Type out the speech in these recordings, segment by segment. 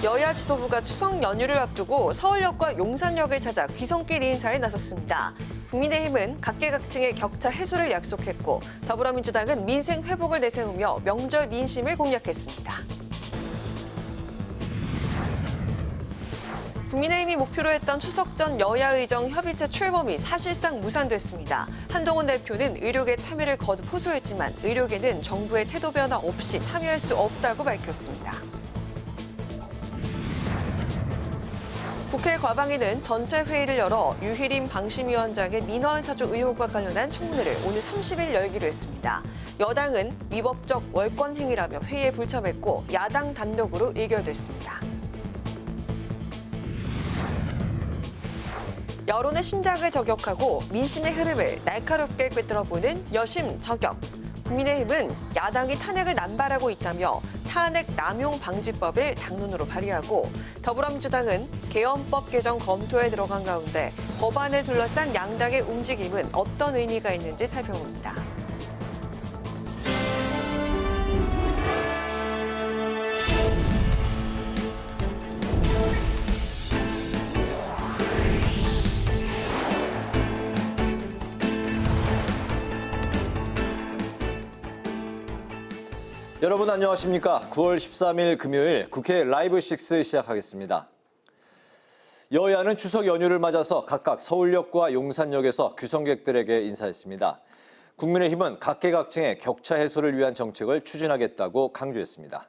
여야 지도부가 추석 연휴를 앞두고 서울역과 용산역을 찾아 귀성길 인사에 나섰습니다. 국민의힘은 각계각층의 격차 해소를 약속했고 더불어민주당은 민생 회복을 내세우며 명절 민심을 공략했습니다. 국민의힘이 목표로 했던 추석 전 여야 의정 협의체 출범이 사실상 무산됐습니다. 한동훈 대표는 의료계 참여를 거듭 호소했지만 의료계는 정부의 태도 변화 없이 참여할 수 없다고 밝혔습니다. 국회 과방위는 전체 회의를 열어 유희림 방심위원장의 민원사조 의혹과 관련한 청문회를 오늘 30일 열기로 했습니다. 여당은 위법적 월권 행위라며 회의에 불참했고 야당 단독으로 의결됐습니다. 여론의 심장을 저격하고 민심의 흐름을 날카롭게 꿰뚫어보는 여심 저격. 국민의힘은 야당이 탄핵을 남발하고 있다며 탄핵 남용 방지법을 당론으로 발의하고 더불어민주당은 개헌법 개정 검토에 들어간 가운데 법안을 둘러싼 양당의 움직임은 어떤 의미가 있는지 살펴봅니다. 여러분 안녕하십니까? 9월 13일 금요일 국회 라이브 6 시작하겠습니다. 여야는 추석 연휴를 맞아서 각각 서울역과 용산역에서 귀성객들에게 인사했습니다. 국민의힘은 각계각층의 격차 해소를 위한 정책을 추진하겠다고 강조했습니다.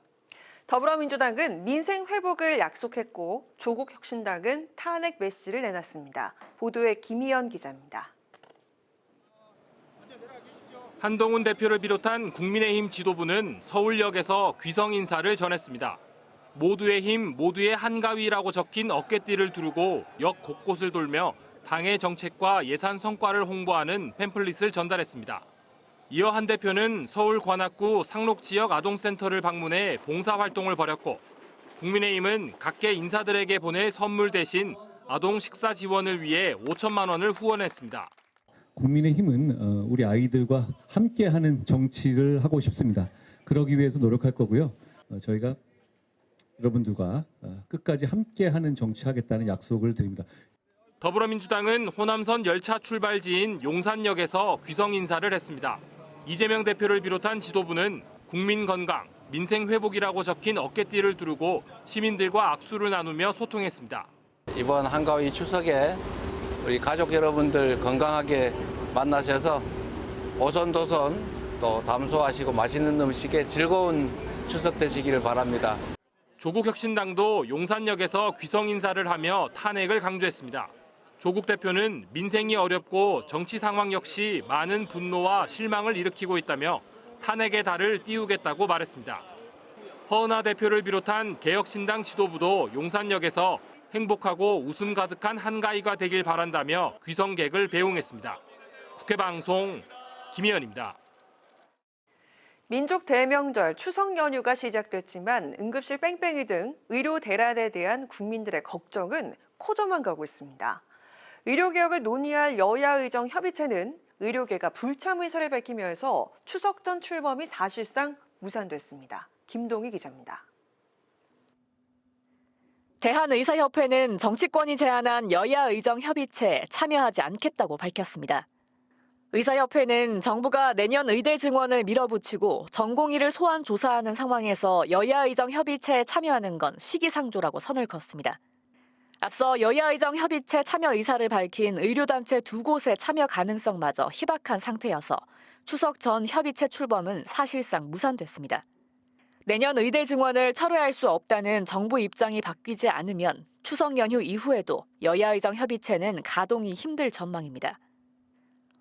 더불어민주당은 민생 회복을 약속했고 조국 혁신당은 탄핵 메시지를 내놨습니다. 보도에 김희연 기자입니다. 한동훈 대표를 비롯한 국민의힘 지도부는 서울역에서 귀성 인사를 전했습니다. 모두의 힘, 모두의 한가위라고 적힌 어깨띠를 두르고 역 곳곳을 돌며 당의 정책과 예산 성과를 홍보하는 팸플릿을 전달했습니다. 이어 한 대표는 서울 관악구 상록 지역 아동센터를 방문해 봉사활동을 벌였고 국민의힘은 각계 인사들에게 보낼 선물 대신 아동 식사 지원을 위해 5천만 원을 후원했습니다. 국민의힘은 우리 아이들과 함께하는 정치를 하고 싶습니다. 그러기 위해서 노력할 거고요. 저희가 여러분들과 끝까지 함께하는 정치하겠다는 약속을 드립니다. 더불어민주당은 호남선 열차 출발지인 용산역에서 귀성 인사를 했습니다. 이재명 대표를 비롯한 지도부는 국민 건강, 민생 회복이라고 적힌 어깨띠를 두르고 시민들과 악수를 나누며 소통했습니다. 이번 한가위 추석에 우리 가족 여러분들 건강하게 만나셔서 오손도손 또 담소하시고 맛있는 음식에 즐거운 추석 되시기를 바랍니다. 조국 혁신당도 용산역에서 귀성 인사를 하며 탄핵을 강조했습니다. 조국 대표는 민생이 어렵고 정치 상황 역시 많은 분노와 실망을 일으키고 있다며 탄핵의 달을 띄우겠다고 말했습니다. 허은하 대표를 비롯한 개혁신당 지도부도 용산역에서 행복하고 웃음 가득한 한가위가 되길 바란다며 귀성객을 배웅했습니다. 국회방송 김희연입니다. 민족 대명절 추석 연휴가 시작됐지만 응급실 뺑뺑이 등 의료 대란에 대한 국민들의 걱정은 커져만 가고 있습니다. 의료개혁을 논의할 여야 의정 협의체는 의료계가 불참 의사를 밝히면서 추석 전 출범이 사실상 무산됐습니다. 김동희 기자입니다. 대한의사협회는 정치권이 제안한 여야 의정 협의체에 참여하지 않겠다고 밝혔습니다. 의사협회는 정부가 내년 의대 증원을 밀어붙이고 전공의를 소환 조사하는 상황에서 여야 의정 협의체에 참여하는 건 시기상조라고 선을 그었습니다. 앞서 여야 의정 협의체 참여 의사를 밝힌 의료단체 2곳의 참여 가능성마저 희박한 상태여서 추석 전 협의체 출범은 사실상 무산됐습니다. 내년 의대 증원을 철회할 수 없다는 정부 입장이 바뀌지 않으면 추석 연휴 이후에도 여야 의정 협의체는 가동이 힘들 전망입니다.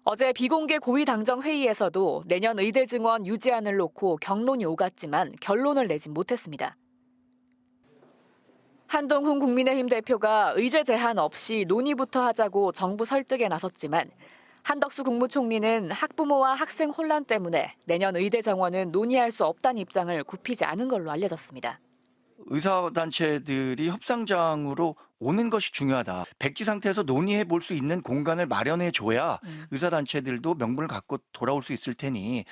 어제 비공개 고위당정 회의에서도 내년 의대 증원 유지안을 놓고 격론이 오갔지만 결론을 내진 못했습니다. 한동훈 국민의힘 대표가 의제 제한 없이 논의부터 하자고 정부 설득에 나섰지만 한덕수 국무총리는 학부모와 학생 혼란 때문에 내년 의대 정원은 논의할 수 없다는 입장을 굽히지 않은 걸로 알려졌습니다. 의사단체들이 협상장으로 오는 것이 중요하다. 백지 상태에서 논의해 볼 수 있는 공간을 마련해 줘야 의사단체들도 명분을 갖고 돌아올 수 있을 테니.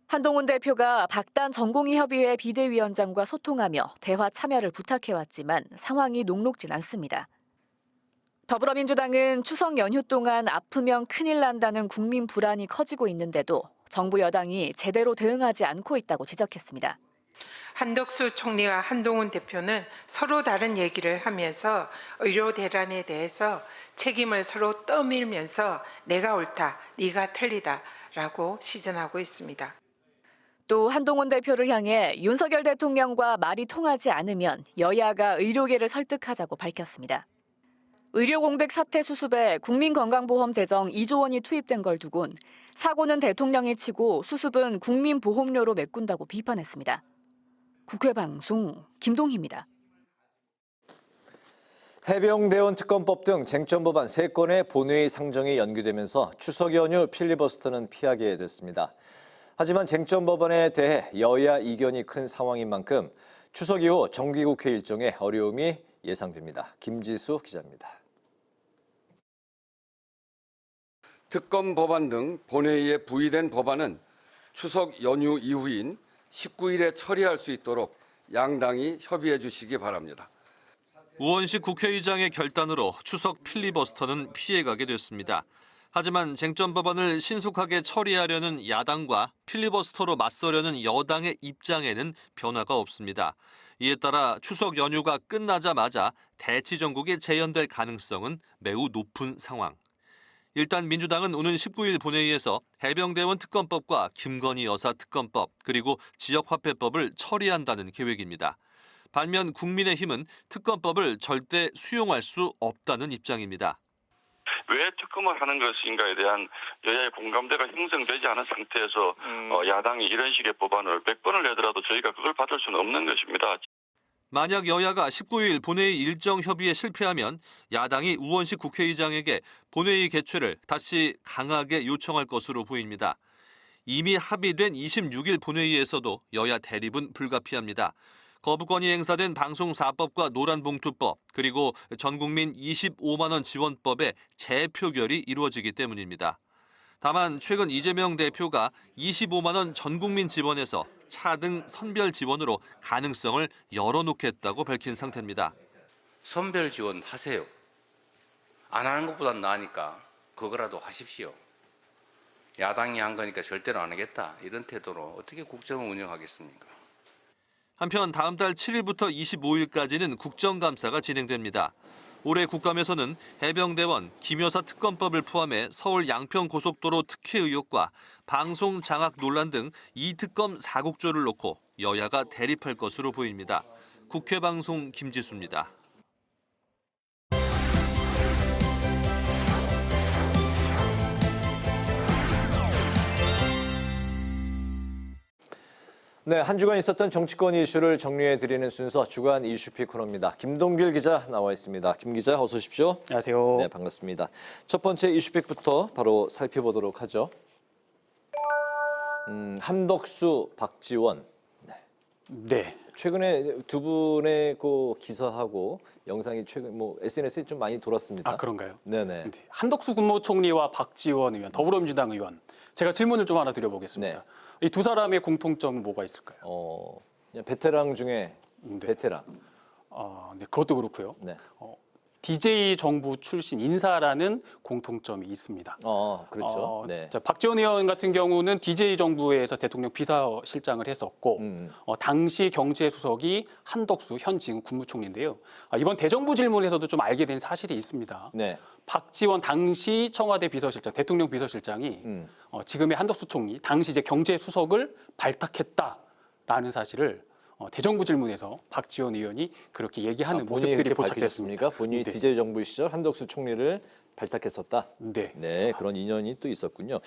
한동훈 대표가 박단 전공의협의회 비대위원장과 소통하며 대화 참여를 부탁해왔지만 상황이 녹록진 않습니다. 더불어민주당은 추석 연휴 동안 아프면 큰일 난다는 국민 불안이 커지고 있는데도 정부 여당이 제대로 대응하지 않고 있다고 지적했습니다. 한덕수 총리와 한동훈 대표는 서로 다른 얘기를 하면서 의료 대란에 대해서 책임을 서로 떠밀면서 내가 옳다, 네가 틀리다라고 시전하고 있습니다. 또 한동훈 대표를 향해 윤석열 대통령과 말이 통하지 않으면 여야가 의료계를 설득하자고 밝혔습니다. 의료 공백 사태 수습에 국민건강보험 재정 2조 원이 투입된 걸 두곤 사고는 대통령이 치고 수습은 국민보험료로 메꾼다고 비판했습니다. 국회 방송 김동희입니다. 해병대원 특검법 등 쟁점 법안 3건의 본회의 상정이 연기되면서 추석 연휴 필리버스터는 피하게 됐습니다. 하지만 쟁점 법안에 대해 여야 이견이 큰 상황인 만큼 추석 이후 정기국회 일정에 어려움이 예상됩니다. 김지수 기자입니다. 특검 법안 등 본회의에 부의된 법안은 추석 연휴 이후인 19일에 처리할 수 있도록 양당이 협의해 주시기 바랍니다. 우원식 국회의장의 결단으로 추석 필리버스터는 피해가게 됐습니다. 하지만 쟁점 법안을 신속하게 처리하려는 야당과 필리버스터로 맞서려는 여당의 입장에는 변화가 없습니다. 이에 따라 추석 연휴가 끝나자마자 대치 전국이 재연될 가능성은 매우 높은 상황. 일단 민주당은 오는 19일 본회의에서 해병대원 특검법과 김건희 여사 특검법 그리고 지역화폐법을 처리한다는 계획입니다. 반면 국민의힘은 특검법을 절대 수용할 수 없다는 입장입니다. 왜 특검을 하는 것인가에 대한 여야의 공감대가 형성되지 않은 상태에서 야당이 이런 식의 법안을 100번을 내더라도 저희가 그걸 받을 수는 없는 것입니다. 만약 여야가 19일 본회의 일정 협의에 실패하면 야당이 우원식 국회의장에게 본회의 개최를 다시 강하게 요청할 것으로 보입니다. 이미 합의된 26일 본회의에서도 여야 대립은 불가피합니다. 거부권이 행사된 방송4법과 노란봉투법 그리고 전국민 25만 원 지원법의 재표결이 이루어지기 때문입니다. 다만 최근 이재명 대표가 25만 원 전국민 지원에서 차등 선별 지원으로 가능성을 열어놓겠다고 밝힌 상태입니다. 선별 지원 하세요. 안 하는 것보단 나으니까 그거라도 하십시오. 야당이 한 거니까 절대로 안 하겠다. 이런 태도로 어떻게 국정을 운영하겠습니까? 한편 다음 달 7일부터 25일까지는 국정감사가 진행됩니다. 올해 국감에서는 해병대원, 김여사 특검법을 포함해 서울 양평고속도로 특혜 의혹과 방송 장악 논란 등 이특검 4국조를 놓고 여야가 대립할 것으로 보입니다. 국회 방송 김지수입니다. 네, 한 주간 있었던 정치권 이슈를 정리해드리는 순서 주간 이슈픽 코너입니다. 김동길 기자 나와 있습니다. 김 기자 어서 오십시오. 안녕하세요. 네, 반갑습니다. 첫 번째 이슈픽부터 바로 살펴보도록 하죠. 한덕수, 박지원. 네. 최근에 두 분의 그 기사하고 영상이 최근 SNS에 좀 많이 돌았습니다. 아, 그런가요? 네네. 한덕수 국무총리와 박지원 의원, 더불어민주당 의원. 제가 질문을 좀 하나 드려보겠습니다. 네. 이 두 사람의 공통점은 뭐가 있을까요? 그냥 베테랑 중에 네. 베테랑. 네, 그것도 그렇고요. 네. DJ 정부 출신 인사라는 공통점이 있습니다. 그렇죠. 네. 자, 박지원 의원 같은 경우는 DJ 정부에서 대통령 비서실장을 했었고 당시 경제수석이 한덕수 현 지금 국무총리인데요. 이번 대정부 질문에서도 좀 알게 된 사실이 있습니다. 네. 박지원 당시 청와대 비서실장, 대통령 비서실장이 지금의 한덕수 총리, 당시 이제 경제수석을 발탁했다라는 사실을 대정부 질문에서 박지원 의원이 그렇게 얘기하는 모습들이 포착됐습니다. 본인이 네. DJ 정부 시절 한덕수 총리를 발탁했었다. 네. 네, 그런 인연이 또 있었군요.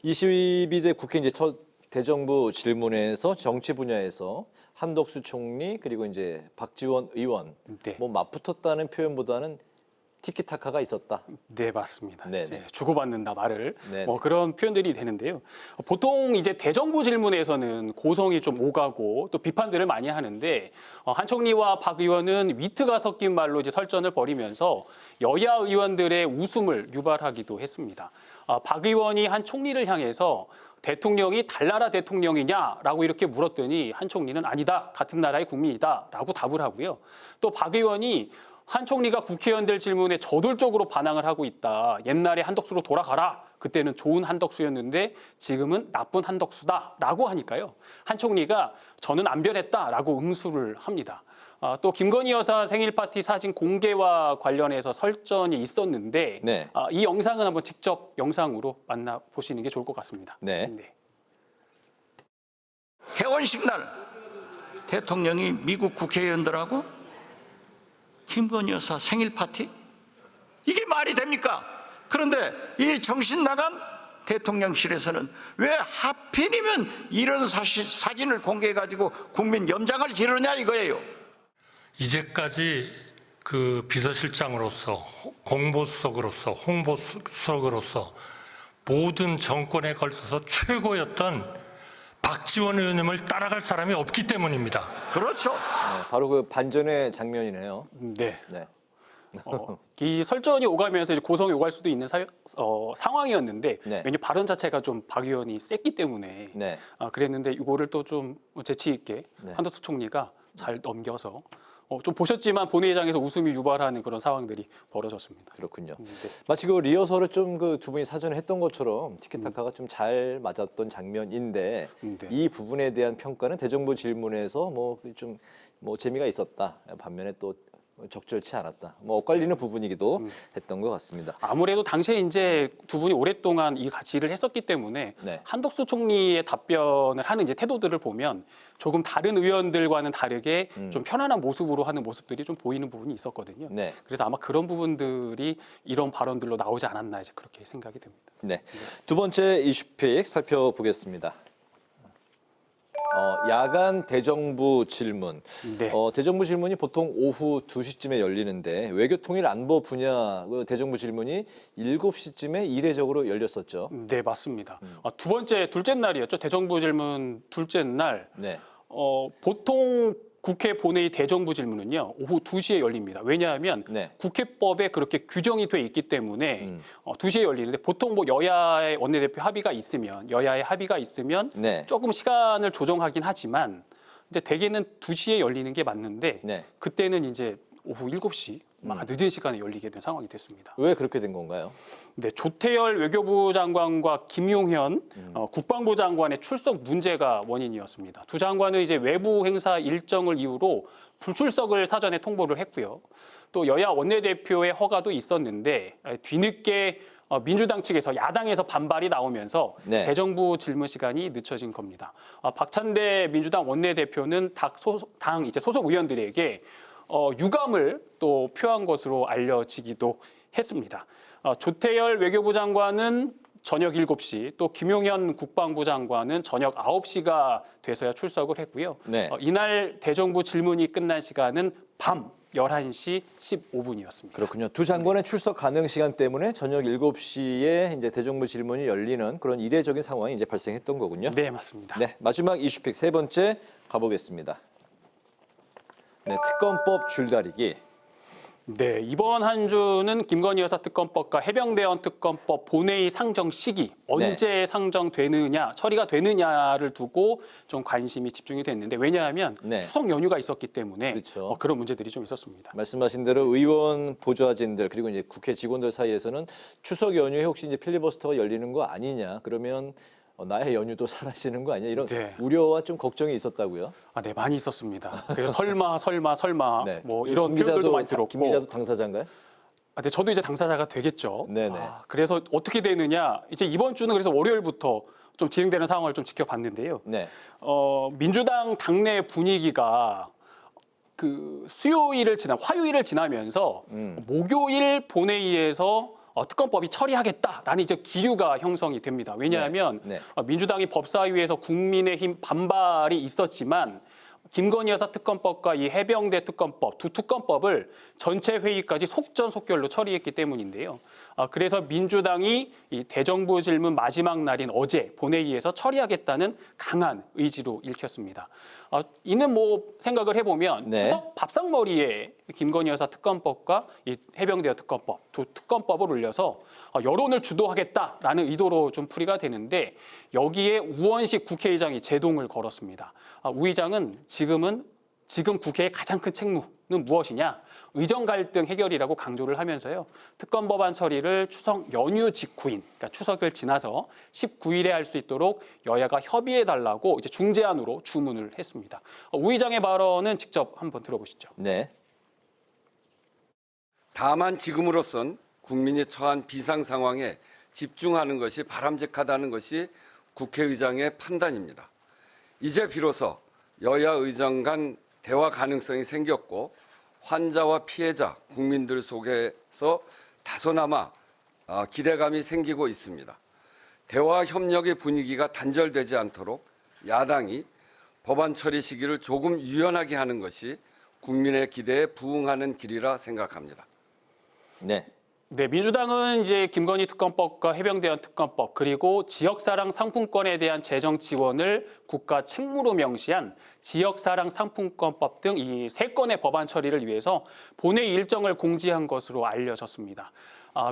22대 국회 이제 첫 대정부 질문에서 정치 분야에서 한덕수 총리 그리고 이제 박지원 의원 네. 맞붙었다는 표현보다는 티키타카가 있었다. 네, 맞습니다. 네네. 이제 주고받는다 말을 네네. 그런 표현들이 되는데요. 보통 이제 대정부 질문에서는 고성이 좀 오가고 또 비판들을 많이 하는데 한 총리와 박 의원은 위트가 섞인 말로 이제 설전을 벌이면서 여야 의원들의 웃음을 유발하기도 했습니다. 박 의원이 한 총리를 향해서 대통령이 달나라 대통령이냐라고 이렇게 물었더니 한 총리는 아니다. 같은 나라의 국민이다라고 답을 하고요. 또 박 의원이 한 총리가 국회의원들 질문에 저돌적으로 반항을 하고 있다. 옛날에 한덕수로 돌아가라. 그때는 좋은 한덕수였는데 지금은 나쁜 한덕수다라고 하니까요. 한 총리가 저는 안 변했다라고 응수를 합니다. 또 김건희 여사 생일 파티 사진 공개와 관련해서 설전이 있었는데 네. 이 영상은 한번 직접 영상으로 만나보시는 게 좋을 것 같습니다. 네. 개원식 날 대통령이 미국 국회의원들하고 김건희 여사 생일 파티? 이게 말이 됩니까? 그런데 이 정신 나간 대통령실에서는 왜 하필이면 이런 사진을 공개해가지고 국민 염장을 지르냐 이거예요. 이제까지 그 비서실장으로서 공보수석으로서 홍보수석으로서 모든 정권에 걸쳐서 최고였던 박지원 의원님을 따라갈 사람이 없기 때문입니다. 그렇죠. 네, 바로 그 반전의 장면이네요. 네. 이 설전이 오가면서 이제 고성이 오갈 수도 있는 상황이었는데 네. 왜냐 발언 자체가 좀 박 의원이 셌기 때문에 네. 그랬는데 이거를 또 좀 재치 있게 네. 한덕수 총리가 잘 넘겨서 좀 보셨지만 본회의장에서 웃음이 유발하는 그런 상황들이 벌어졌습니다. 그렇군요. 마치 그 리허설을 좀 그 두 분이 사전에 했던 것처럼 티키타카가 좀 잘 맞았던 장면인데 이 부분에 대한 평가는 대정부 질문에서 뭐 재미가 있었다. 반면에 또 적절치 않았다. 뭐 엇갈리는 부분이기도 했던 것 같습니다. 아무래도 당시에 이제 두 분이 오랫동안 이 같이 일을 했었기 때문에 네. 한덕수 총리의 답변을 하는 이제 태도들을 보면 조금 다른 의원들과는 다르게 좀 편안한 모습으로 하는 모습들이 좀 보이는 부분이 있었거든요. 네. 그래서 아마 그런 부분들이 이런 발언들로 나오지 않았나 이제 그렇게 생각이 됩니다. 네. 두 번째 이슈픽 살펴보겠습니다. 야간 대정부 질문. 네. 대정부 질문이 보통 오후 2시쯤에 열리는데 외교통일 안보 분야 대정부 질문이 7시쯤에 이례적으로 열렸었죠. 네, 맞습니다. 둘째 날이었죠. 대정부 질문 둘째 날. 네. 보통 국회 본회의 대정부 질문은요. 오후 2시에 열립니다. 왜냐하면 네. 국회법에 그렇게 규정이 돼 있기 때문에 2시에 열리는데 보통 뭐 여야의 원내대표 합의가 있으면 네. 조금 시간을 조정하긴 하지만 이제 대개는 2시에 열리는 게 맞는데 네. 그때는 이제 오후 7시 늦은 시간에 열리게 된 상황이 됐습니다. 왜 그렇게 된 건가요? 네, 조태열 외교부 장관과 김용현 국방부 장관의 출석 문제가 원인이었습니다. 두 장관은 이제 외부 행사 일정을 이유로 불출석을 사전에 통보를 했고요. 또 여야 원내대표의 허가도 있었는데 뒤늦게 민주당 측에서 야당에서 반발이 나오면서 네. 대정부 질문 시간이 늦춰진 겁니다. 박찬대 민주당 원내대표는 당 이제 소속 의원들에게 유감을 또 표한 것으로 알려지기도 했습니다. 조태열 외교부 장관은 저녁 7시, 또 김용현 국방부 장관은 저녁 9시가 돼서야 출석을 했고요. 네. 이날 대정부 질문이 끝난 시간은 밤 11시 15분이었습니다. 그렇군요. 두 장관의 출석 가능 시간 때문에 저녁 7시에 이제 대정부 질문이 열리는 그런 이례적인 상황이 이제 발생했던 거군요. 네, 맞습니다. 네, 마지막 이슈픽 세 번째 가보겠습니다. 네, 특검법 줄다리기. 네, 이번 한 주는 김건희 여사 특검법과 해병대원 특검법 본회의 상정 시기 언제 상정되느냐, 처리가 되느냐를 두고 좀 관심이 집중이 됐는데 왜냐하면 추석 연휴가 있었기 때문에 그렇죠. 그런 문제들이 좀 있었습니다. 말씀하신 대로 의원 보좌진들 그리고 이제 국회 직원들 사이에서는 추석 연휴에 혹시 이제 필리버스터가 열리는 거 아니냐, 그러면 나의 연휴도 사라지는 거 아니야, 이런 우려와 좀 걱정이 있었다고요? 네, 많이 있었습니다. 그래서 설마 네. 뭐 이런 표현들도 많이 들었고. 김 기자도 당사자인가요? 네, 저도 이제 당사자가 되겠죠. 네네. 그래서 어떻게 되느냐, 이제 이번 주는 그래서 월요일부터 좀 진행되는 상황을 좀 지켜봤는데요. 네. 민주당 당내 분위기가 그 화요일을 지나면서 목요일 본회의에서 특검법이 처리하겠다라는 이제 기류가 형성이 됩니다. 왜냐하면 민주당이 법사위에서 국민의힘 반발이 있었지만 김건희 여사 특검법과 이 해병대 특검법 두 특검법을 전체 회의까지 속전속결로 처리했기 때문인데요. 그래서 민주당이 이 대정부 질문 마지막 날인 어제 본회의에서 처리하겠다는 강한 의지로 읽혔습니다. 이는 뭐 생각을 해보면 추석 밥상머리에 김건희 여사 특검법과 이 해병대 특검법 두 특검법을 올려서 여론을 주도하겠다라는 의도로 좀 풀이가 되는데 여기에 우원식 국회의장이 제동을 걸었습니다. 우 의장은 지금 국회의 가장 큰 책무는 무엇이냐? 의정 갈등 해결이라고 강조를 하면서요. 특검 법안 처리를 추석 연휴 직후인, 그러니까 추석을 지나서 19일에 할 수 있도록 여야가 협의해달라고 이제 중재안으로 주문을 했습니다. 우 의장의 발언은 직접 한번 들어보시죠. 네. 다만 지금으로선 국민이 처한 비상 상황에 집중하는 것이 바람직하다는 것이 국회의장의 판단입니다. 이제 비로소 여야 의장 간 대화 가능성이 생겼고 환자와 피해자, 국민들 속에서 다소나마 기대감이 생기고 있습니다. 대화 협력의 분위기가 단절되지 않도록 야당이 법안 처리 시기를 조금 유연하게 하는 것이 국민의 기대에 부응하는 길이라 생각합니다. 네. 네, 민주당은 이제 김건희 특검법과 해병대원 특검법 그리고 지역사랑 상품권에 대한 재정 지원을 국가 책무로 명시한 지역사랑 상품권법 등 이 3건의 법안 처리를 위해서 본회의 일정을 공지한 것으로 알려졌습니다.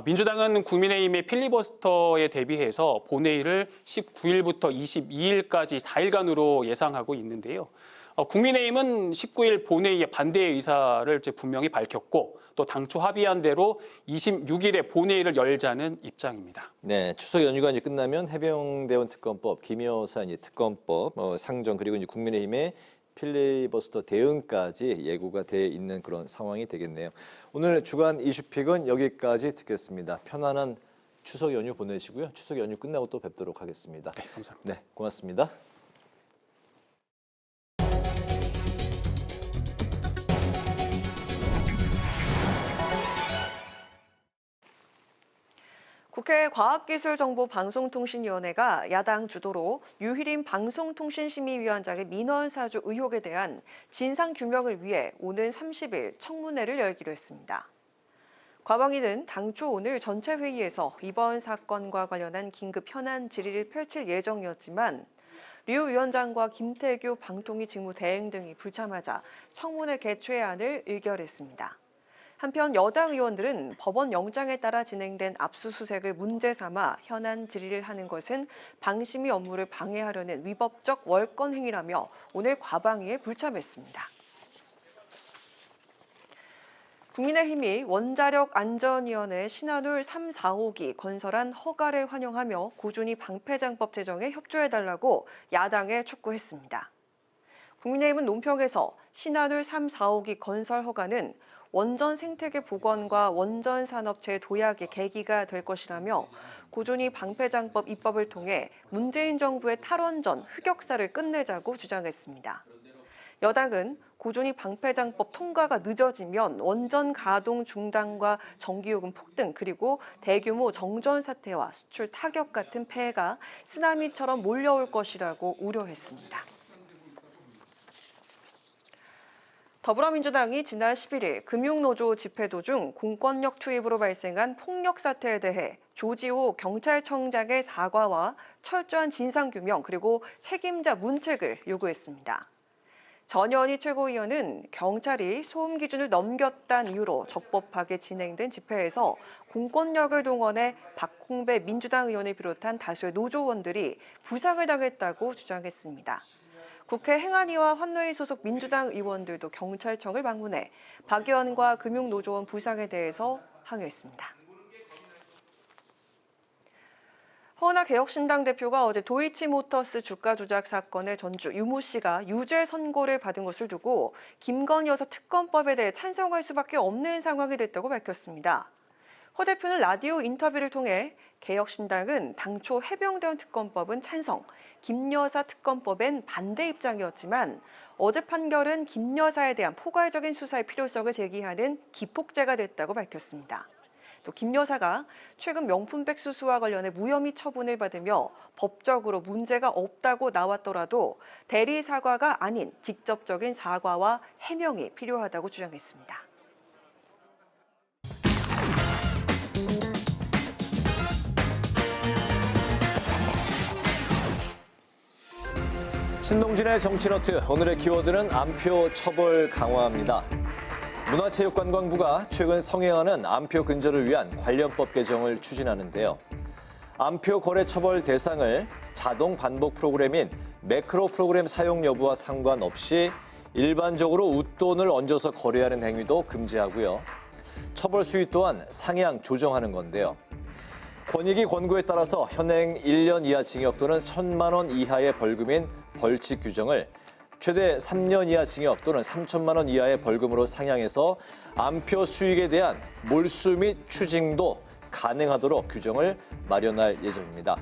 민주당은 국민의힘의 필리버스터에 대비해서 본회의를 19일부터 22일까지 4일간으로 예상하고 있는데요. 국민의힘은 19일 본회의에 반대의 의사를 이제 분명히 밝혔고 또 당초 합의한 대로 26일에 본회의를 열자는 입장입니다. 네, 추석 연휴가 이제 끝나면 해병대원 특검법, 김 여사 이제 특검법 상정 그리고 이제 국민의힘의 필리버스터 대응까지 예고가 돼 있는 그런 상황이 되겠네요. 오늘 주간 이슈픽은 여기까지 듣겠습니다. 편안한 추석 연휴 보내시고요. 추석 연휴 끝나고 또 뵙도록 하겠습니다. 네, 감사합니다. 네, 고맙습니다. 국회 과학기술정보방송통신위원회가 야당 주도로 유희린 방송통신심의위원장의 민원 사주 의혹에 대한 진상규명을 위해 오는 30일 청문회를 열기로 했습니다. 과방위는 당초 오늘 전체 회의에서 이번 사건과 관련한 긴급 현안 질의를 펼칠 예정이었지만 류 위원장과 김태규 방통위 직무대행 등이 불참하자 청문회 개최안을 의결했습니다. 한편 여당 의원들은 법원 영장에 따라 진행된 압수수색을 문제 삼아 현안 질의를 하는 것은 방심위 업무를 방해하려는 위법적 월권 행위라며 오늘 과방위에 불참했습니다. 국민의힘이 원자력안전위원회 신한울 3, 4호기 건설안 허가를 환영하며 꾸준히 방패장법 제정에 협조해달라고 야당에 촉구했습니다. 국민의힘은 논평에서 신한울 3, 4호기 건설 허가는 원전 생태계 복원과 원전 산업체 도약의 계기가 될 것이라며 꾸준히 방패장법 입법을 통해 문재인 정부의 탈원전 흑역사를 끝내자고 주장했습니다. 여당은 꾸준히 방패장법 통과가 늦어지면 원전 가동 중단과 전기요금 폭등 그리고 대규모 정전 사태와 수출 타격 같은 폐해가 쓰나미처럼 몰려올 것이라고 우려했습니다. 더불어민주당이 지난 11일 금융노조 집회 도중 공권력 투입으로 발생한 폭력 사태에 대해 조지호 경찰청장의 사과와 철저한 진상규명 그리고 책임자 문책을 요구했습니다. 전현희 최고위원은 경찰이 소음 기준을 넘겼다는 이유로 적법하게 진행된 집회에서 공권력을 동원해 박홍배 민주당 의원을 비롯한 다수의 노조원들이 부상을 당했다고 주장했습니다. 국회 행안위와 환노위 소속 민주당 의원들도 경찰청을 방문해 박 의원과 금융노조원 부상에 대해서 항의했습니다. 허은하 개혁신당 대표가 어제 도이치모터스 주가 조작 사건의 전주 유모 씨가 유죄 선고를 받은 것을 두고 김건희 여사 특검법에 대해 찬성할 수밖에 없는 상황이 됐다고 밝혔습니다. 허 대표는 라디오 인터뷰를 통해 개혁신당은 당초 해병대원 특검법은 찬성, 김 여사 특검법엔 반대 입장이었지만 어제 판결은 김 여사에 대한 포괄적인 수사의 필요성을 제기하는 기폭제가 됐다고 밝혔습니다. 또 김 여사가 최근 명품백 수수와 관련해 무혐의 처분을 받으며 법적으로 문제가 없다고 나왔더라도 대리 사과가 아닌 직접적인 사과와 해명이 필요하다고 주장했습니다. 신동진의 정치노트, 오늘의 키워드는 암표 처벌 강화입니다. 문화체육관광부가 최근 성행하는 암표 근절을 위한 관련법 개정을 추진하는데요. 암표 거래 처벌 대상을 자동 반복 프로그램인 매크로 프로그램 사용 여부와 상관없이 일반적으로 웃돈을 얹어서 거래하는 행위도 금지하고요. 처벌 수위 또한 상향 조정하는 건데요. 권익위 권고에 따라서 현행 1년 이하 징역 또는 1,000만 원 이하의 벌금인 벌칙 규정을 최대 3년 이하 징역 또는 3천만 원 이하의 벌금으로 상향해서 암표 수익에 대한 몰수 및 추징도 가능하도록 규정을 마련할 예정입니다.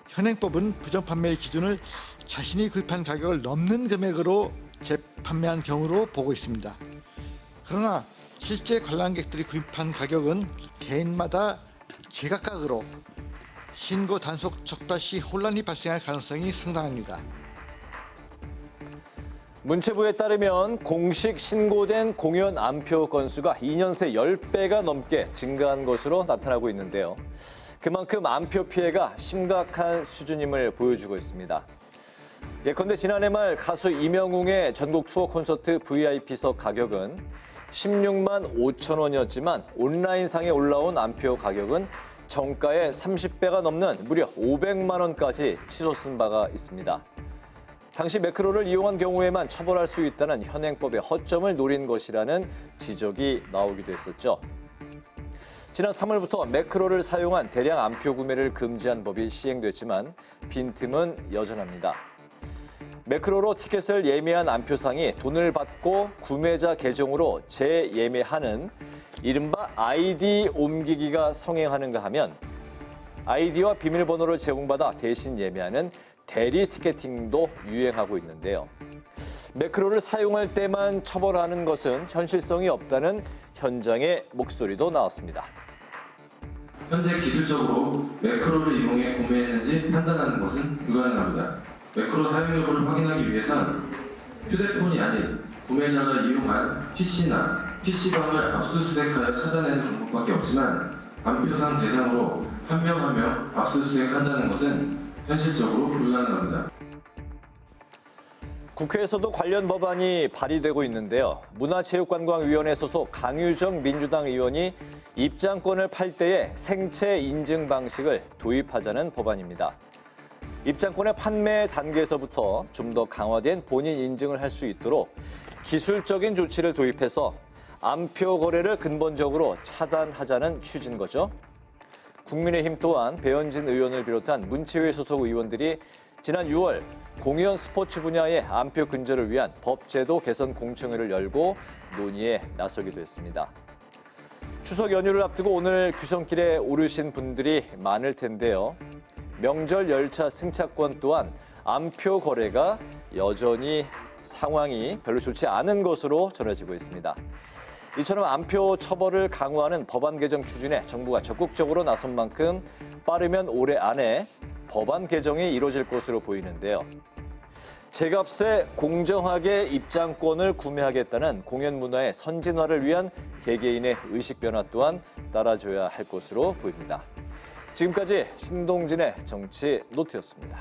현행법은 부정판매의 기준을 자신이 구입한 가격을 넘는 금액으로 재판매한 경우로 보고 있습니다. 그러나 실제 관람객들이 구입한 가격은 개인마다 제각각으로 신고 단속 척도 시 혼란이 발생할 가능성이 상당합니다. 문체부에 따르면 공식 신고된 공연 암표 건수가 2년 새 10배가 넘게 증가한 것으로 나타나고 있는데요. 그만큼 암표 피해가 심각한 수준임을 보여주고 있습니다. 예컨대 지난해 말 가수 이명웅의 전국 투어 콘서트 VIP석 가격은 16만 5천 원이었지만 온라인상에 올라온 암표 가격은 정가의 30배가 넘는 무려 500만 원까지 치솟은 바가 있습니다. 당시 매크로를 이용한 경우에만 처벌할 수 있다는 현행법의 허점을 노린 것이라는 지적이 나오기도 했었죠. 지난 3월부터 매크로를 사용한 대량 암표 구매를 금지한 법이 시행됐지만 빈틈은 여전합니다. 매크로로 티켓을 예매한 암표상이 돈을 받고 구매자 계정으로 재예매하는 이른바 아이디 옮기기가 성행하는가 하면 아이디와 비밀번호를 제공받아 대신 예매하는 대리 티켓팅도 유행하고 있는데요. 매크로를 사용할 때만 처벌하는 것은 현실성이 없다는 현장의 목소리도 나왔습니다. 현재 기술적으로 매크로를 이용해 구매했는지 판단하는 것은 불가능합니다. 매크로 사용 여부를 확인하기 위해선 휴대폰이 아닌 구매자가 이용한 PC나 PC방을 압수수색하여 찾아내는 방법밖에 없지만 암표상 대상으로 한 명 한 명 압수수색한다는 것은 현실적으로 불가능합니다. 국회에서도 관련 법안이 발의되고 있는데요. 문화체육관광위원회 소속 강유정 민주당 의원이 입장권을 팔 때의 생체 인증 방식을 도입하자는 법안입니다. 입장권의 판매 단계에서부터 좀 더 강화된 본인 인증을 할 수 있도록 기술적인 조치를 도입해서 암표 거래를 근본적으로 차단하자는 취지인 거죠. 국민의힘 또한 배현진 의원을 비롯한 문체위 소속 의원들이 지난 6월 공연 스포츠 분야의 암표 근절을 위한 법제도 개선 공청회를 열고 논의에 나서기도 했습니다. 추석 연휴를 앞두고 오늘 귀성길에 오르신 분들이 많을 텐데요. 명절 열차 승차권 또한 암표 거래가 여전히 상황이 별로 좋지 않은 것으로 전해지고 있습니다. 이처럼 암표 처벌을 강화하는 법안 개정 추진에 정부가 적극적으로 나선 만큼 빠르면 올해 안에 법안 개정이 이루어질 것으로 보이는데요. 제값에 공정하게 입장권을 구매하겠다는 공연 문화의 선진화를 위한 개개인의 의식 변화 또한 따라줘야 할 것으로 보입니다. 지금까지 신동진의 정치 노트였습니다.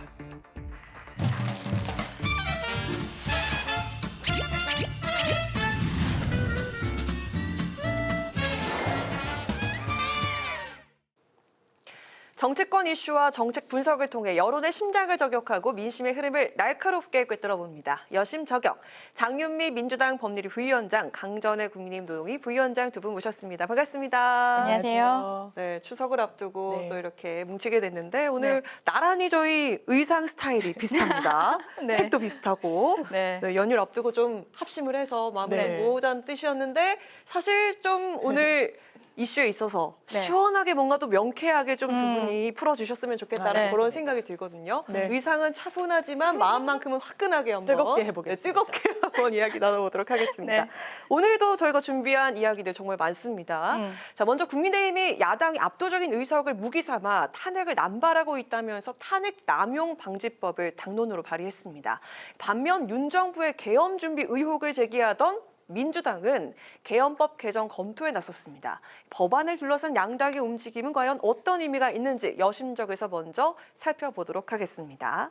정치권 이슈와 정책 분석을 통해 여론의 심장을 저격하고 민심의 흐름을 날카롭게 꿰뚫어봅니다. 여심 저격, 장윤미 민주당 법률위 부위원장, 강전의 국민의힘 노동위 부위원장 두 분 모셨습니다. 반갑습니다. 안녕하세요. 네, 추석을 앞두고 네. 또 이렇게 뭉치게 됐는데 오늘 네. 나란히 저희 의상 스타일이 비슷합니다. 네. 색도 비슷하고 네. 네, 연휴를 앞두고 좀 합심을 해서 마음을 네. 모으자는 뜻이었는데 사실 좀 오늘 이슈에 있어서 네. 시원하게 뭔가 또 명쾌하게 좀 두 분이 풀어주셨으면 좋겠다는 네. 그런 생각이 들거든요. 네. 의상은 차분하지만 마음만큼은 화끈하게 한번 뜨겁게 해보겠습니다. 네, 뜨겁게 한번 이야기 나눠보도록 하겠습니다. 네. 오늘도 저희가 준비한 이야기들 정말 많습니다. 자, 먼저 국민의힘이 야당이 압도적인 의석을 무기 삼아 탄핵을 남발하고 있다면서 탄핵 남용 방지법을 당론으로 발의했습니다. 반면 윤 정부의 계엄 준비 의혹을 제기하던 민주당은 계엄법 개정 검토에 나섰습니다. 법안을 둘러싼 양당의 움직임은 과연 어떤 의미가 있는지 여심적에서 먼저 살펴보도록 하겠습니다.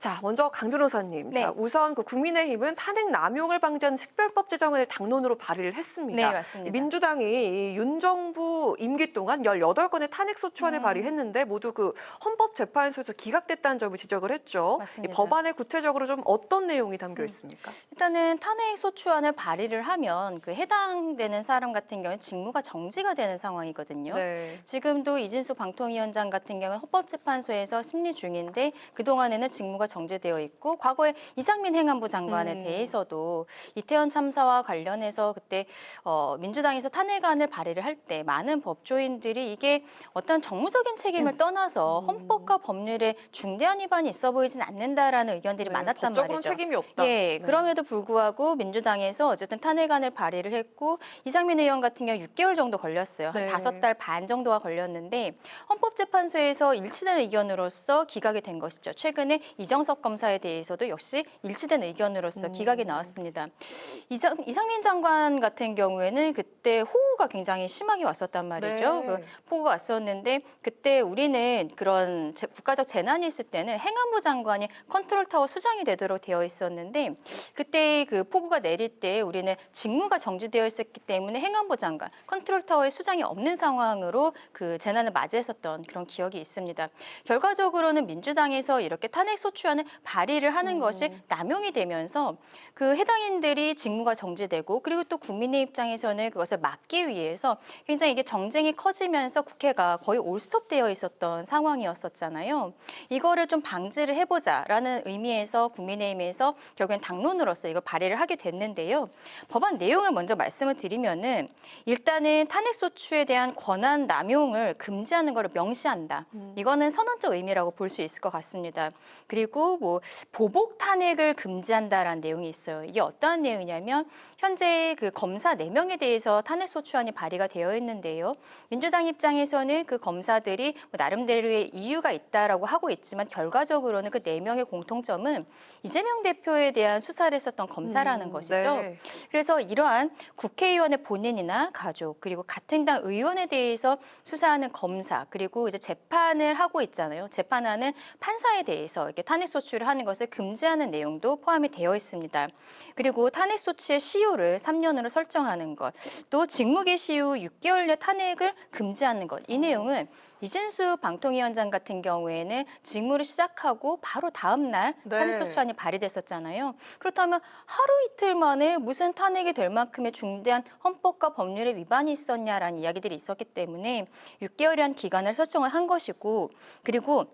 자, 먼저 강 변호사님. 네. 자, 우선 국민의힘은 탄핵 남용을 방지하는 특별법 제정을 당론으로 발의를 했습니다. 네, 맞습니다. 민주당이 윤 정부 임기 동안 18건의 탄핵 소추안을 발의했는데 모두 헌법재판소에서 기각됐다는 점을 지적을 했죠. 맞습니다. 이 법안에 구체적으로 좀 어떤 내용이 담겨 있습니까? 일단은 탄핵 소추안을 발의를 하면 그 해당되는 사람 같은 경우는 직무가 정지가 되는 상황이거든요. 네. 지금도 이진수 방통위원장 같은 경우는 헌법재판소에서 심리 중인데 그동안에는 직무가 정지되어 있고 과거에 이상민 행안부 장관에 대해서도 이태원 참사와 관련해서 그때 민주당에서 탄핵안을 발의를 할 때 많은 법조인들이 이게 어떤 정무적인 책임을 떠나서 헌법과 법률에 중대한 위반이 있어 보이진 않는다라는 의견들이 많았단 법적으로는 말이죠. 책임이 없다. 예, 그럼에도 불구하고 민주당에서 어쨌든 탄핵안을 발의를 했고 이상민 의원 같은 경우 6개월 정도 걸렸어요. 네. 한 5달 반 정도가 걸렸는데 헌법재판소에서 일치된 의견으로서 기각이 된 것이죠. 최근에 이정석 검사에 대해서도 역시 일치된 의견으로서 기각이 나왔습니다. 이상민 장관 같은 경우에는 그때 호우가 굉장히 심하게 왔었단 말이죠. 네. 그 폭우가 왔었는데 그때 우리는 그런 국가적 재난이 있을 때는 행안부 장관이 컨트롤타워 수장이 되도록 되어 있었는데 그때 그 폭우가 내릴 때 우리는 직무가 정지되어 있었기 때문에 행안부 장관, 컨트롤타워의 수장이 없는 상황으로 그 재난을 맞이했었던 그런 기억이 있습니다. 결과적으로는 민주당에서 이렇게 탄핵 소추안을 발의를 하는 것이 남용이 되면서 그 해당인들이 직무가 정지되고 그리고 또 국민의 입장에서는 그것을 막기 위해서 굉장히 이게 정쟁이 커지면서 국회가 거의 올스톱되어 있었던 상황이었었잖아요. 이거를 좀 방지를 해보자라는 의미에서 국민의힘에서 결국엔 당론으로서 이걸 발의를 하게 됐는데요. 법안 내용을 먼저 말씀을 드리면은 일단은 탄핵소추에 대한 권한 남용을 금지하는 것을 명시한다. 이거는 선언적 의미라고 볼 수 있을 것 같습니다. 그리고 뭐 보복 탄핵을 금지한다라는 내용이 있어요. 이게 어떠한 내용이냐면 현재 그 검사 4명에 대해서 탄핵소추안이 발의가 되어 있는데요. 민주당 입장에서는 그 검사들이 뭐 나름대로의 이유가 있다라고 하고 있지만 결과적으로는 그 4명의 공통점은 이재명 대표에 대한 수사를 했었던 검사라는 것이죠. 네. 그래서 이러한 국회의원의 본인이나 가족 그리고 같은 당 의원에 대해서 수사하는 검사 그리고 이제 재판을 하고 있잖아요. 재판하는 판사에 대해서 이렇게 탄핵소추를 하는 것을 금지하는 내용도 포함이 되어 있습니다. 그리고 탄핵소추의 시효를 3년으로 설정하는 것, 또 직무개시 후 6개월 내 탄핵을 금지하는 것. 이 내용은 이진수 방통위원장 같은 경우에는 직무를 시작하고 바로 다음 날 네. 탄핵소추안이 발의됐었잖아요. 그렇다면 하루 이틀 만에 무슨 탄핵이 될 만큼의 중대한 헌법과 법률의 위반이 있었냐라는 이야기들이 있었기 때문에 6개월이라는 기간을 설정을 한 것이고 그리고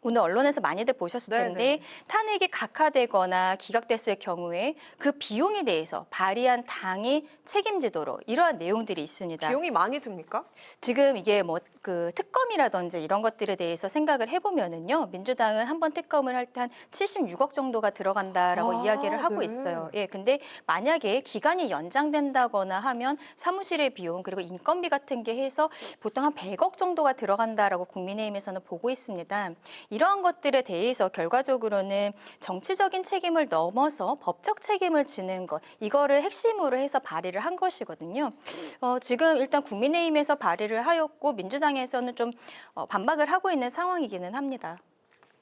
오늘 언론에서 많이들 보셨을 텐데 탄핵이 각하되거나 기각됐을 경우에 그 비용에 대해서 발의한 당이 책임지도록 이러한 내용들이 있습니다. 비용이 많이 듭니까? 지금 이게 뭐 그 특검이라든지 이런 것들에 대해서 생각을 해보면은요, 민주당은 한번 특검을 할 때 한 76억 정도가 들어간다라고 이야기를 하고 있어요. 예, 근데 만약에 기간이 연장된다거나 하면 사무실의 비용 그리고 인건비 같은 게 해서 보통 한 100억 정도가 들어간다라고 국민의힘에서는 보고 있습니다. 이러한 것들에 대해서 결과적으로는 정치적인 책임을 넘어서 법적 책임을 지는 것, 이거를 핵심으로 해서 발의를 한 것이거든요. 지금 일단 국민의힘에서 발의를 하였고 민주당에서는 좀 반박을 하고 있는 상황이기는 합니다.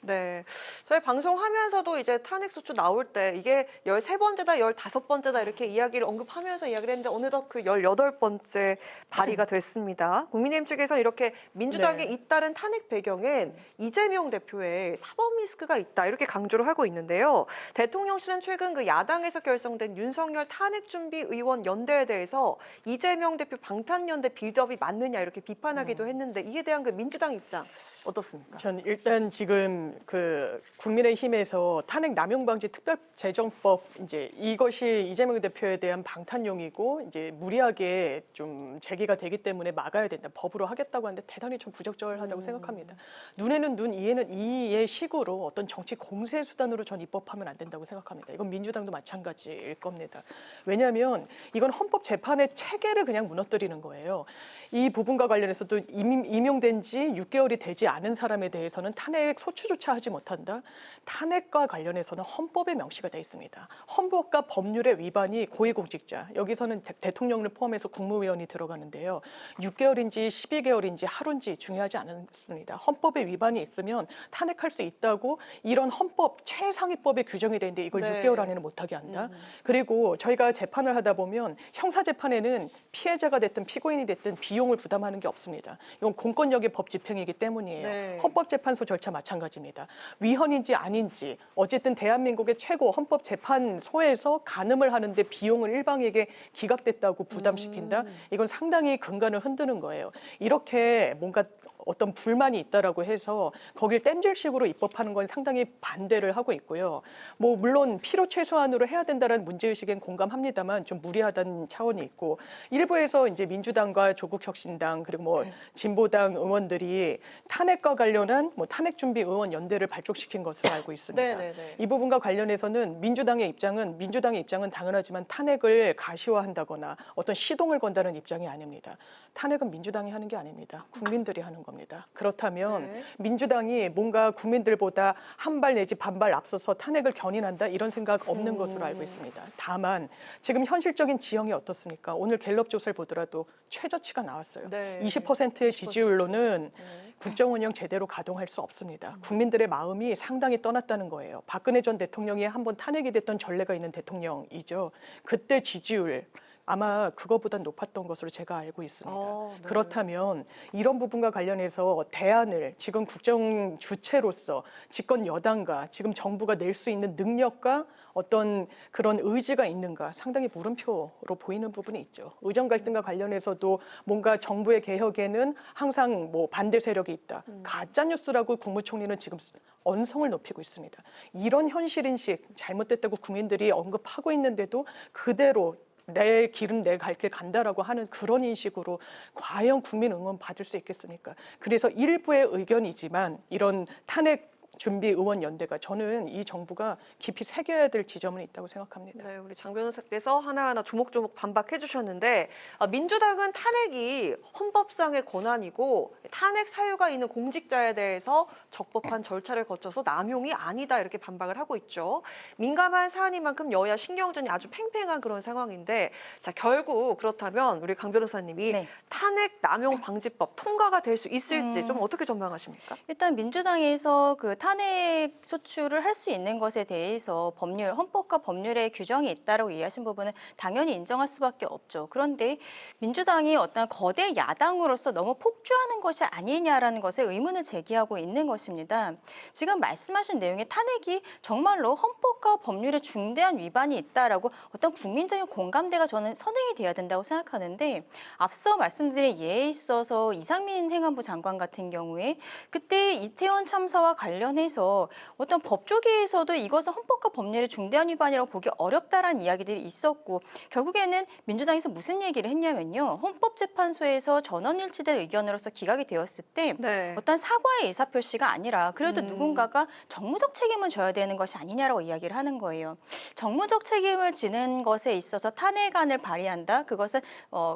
네. 저희 방송하면서도 이제 탄핵소추 나올 때 이게 13번째다, 15번째다 이렇게 이야기를 언급하면서 이야기를 했는데 어느덧 그 18번째 발의가 됐습니다. 국민의힘 측에서 이렇게 민주당의 잇따른 탄핵 배경엔 이재명 대표의 사법 리스크가 있다 이렇게 강조를 하고 있는데요. 대통령실은 최근 그 야당에서 결성된 윤석열 탄핵 준비 의원 연대에 대해서 이재명 대표 방탄연대 빌드업이 맞느냐 이렇게 비판하기도 했는데 이에 대한 그 민주당 입장 어떻습니까? 저는 일단 지금 지금 그 국민의힘에서 탄핵 남용 방지 특별재정법 이제 이것이 이재명 대표에 대한 방탄용이고 이제 무리하게 좀 제기가 되기 때문에 막아야 된다. 법으로 하겠다고 하는데 대단히 좀 부적절하다고 생각합니다. 눈에는 눈, 이에는 이의 식으로 어떤 정치 공세 수단으로 전 입법하면 안 된다고 생각합니다. 이건 민주당도 마찬가지일 겁니다. 왜냐하면 이건 헌법 재판의 체계를 그냥 무너뜨리는 거예요. 이 부분과 관련해서도 임용된 지 6개월이 되지 않은 사람에 대해서는 탄핵 소추조차 하지 못한다. 탄핵과 관련해서는 헌법에 명시가 돼 있습니다. 헌법과 법률의 위반이 고위공직자, 여기서는 대통령을 포함해서 국무위원이 들어가는데요. 6개월인지 12개월인지 하루인지 중요하지 않습니다. 헌법에 위반이 있으면 탄핵할 수 있다고 이런 헌법 최상위법에 규정이 되는데 이걸 네. 6개월 안에는 못하게 한다. 그리고 저희가 재판을 하다 보면 형사재판에는 피해자가 됐든 피고인이 됐든 비용을 부담하는 게 없습니다. 이건 공권력의 법 집행이기 때문이에요. 네. 헌법재판소 절차 마찬가지입니다. 위헌인지 아닌지 어쨌든 대한민국의 최고 헌법재판소에서 간음을 하는데 비용을 일방에게 기각됐다고 부담시킨다. 이건 상당히 근간을 흔드는 거예요. 이렇게 뭔가 어떤 불만이 있다라고 해서 거길 땜질식으로 입법하는 건 상당히 반대를 하고 있고요. 뭐 물론 필요 최소한으로 해야 된다는 문제의식엔 공감합니다만 좀 무리하다는 차원이 있고 일부에서 이제 민주당과 조국혁신당 그리고 뭐 진보당 의원들이 탄핵과 관련한 뭐 탄핵 준비 의원 연대를 발족시킨 것으로 알고 있습니다. 네네네. 이 부분과 관련해서는 민주당의 입장은 당연하지만 탄핵을 가시화한다거나 어떤 시동을 건다는 입장이 아닙니다. 탄핵은 민주당이 하는 게 아닙니다. 국민들이 하는 겁니다. 그렇다면 민주당이 뭔가 국민들보다 한 발 내지 반발 앞서서 탄핵을 견인한다 이런 생각 없는 것으로 알고 있습니다. 다만 지금 현실적인 지형이 어떻습니까? 오늘 갤럽 조사를 보더라도 최저치가 나왔어요. 20%의 지지율로는 국정운영 제대로 가동할 수 없습니다. 국민들의 마음이 상당히 떠났다는 거예요. 박근혜 전 대통령이 한번 탄핵이 됐던 전례가 있는 대통령이죠. 그때 지지율 아마 그거보다 높았던 것으로 제가 알고 있습니다. 네. 그렇다면 이런 부분과 관련해서 대안을 지금 국정 주체로서 집권 여당과 지금 정부가 낼 수 있는 능력과 어떤 그런 의지가 있는가 상당히 물음표로 보이는 부분이 있죠. 의정 갈등과 관련해서도 뭔가 정부의 개혁에는 항상 뭐 반대 세력이 있다. 가짜 뉴스라고 국무총리는 지금 언성을 높이고 있습니다. 이런 현실인식 잘못됐다고 국민들이 언급하고 있는데도 그대로 내 길은 내 갈 길 간다라고 하는 그런 인식으로 과연 국민 응원 받을 수 있겠습니까? 그래서 일부의 의견이지만 이런 탄핵 준비 의원 연대가 저는 이 정부가 깊이 새겨야 될 지점은 있다고 생각합니다. 네, 우리 장 변호사께서 하나하나 조목조목 반박해 주셨는데 민주당은 탄핵이 헌법상의 권한이고 탄핵 사유가 있는 공직자에 대해서 적법한 절차를 거쳐서 남용이 아니다 이렇게 반박을 하고 있죠. 민감한 사안인 만큼 여야 신경전이 아주 팽팽한 그런 상황인데 자 결국 그렇다면 우리 강 변호사님이 탄핵 남용 방지법 통과가 될 수 있을지 좀 어떻게 전망하십니까? 일단 민주당에서 그 탄핵 소추를 할 수 있는 것에 대해서 법률, 헌법과 법률에 규정이 있다고 이해하신 부분은 당연히 인정할 수밖에 없죠. 그런데 민주당이 어떤 거대 야당으로서 너무 폭주하는 것이 아니냐라는 것에 의문을 제기하고 있는 것입니다. 지금 말씀하신 내용의 탄핵이 정말로 헌법과 법률에 중대한 위반이 있다라고 어떤 국민적인 공감대가 저는 선행이 돼야 된다고 생각하는데 앞서 말씀드린 예에 있어서 이상민 행안부 장관 같은 경우에 그때 이태원 참사와 관련해서 어떤 법조계에서도 이것은 헌법과 법률의 중대한 위반이라고 보기 어렵다라는 이야기들이 있었고 결국에는 민주당에서 무슨 얘기를 했냐면요. 헌법재판소에서 전원일치된 의견으로서 기각이 되었을 때 어떤 사과의 의사표시가 아니라 그래도 누군가가 정무적 책임을 져야 되는 것이 아니냐라고 이야기를 하는 거예요. 정무적 책임을 지는 것에 있어서 탄핵안을 발의한다. 그것은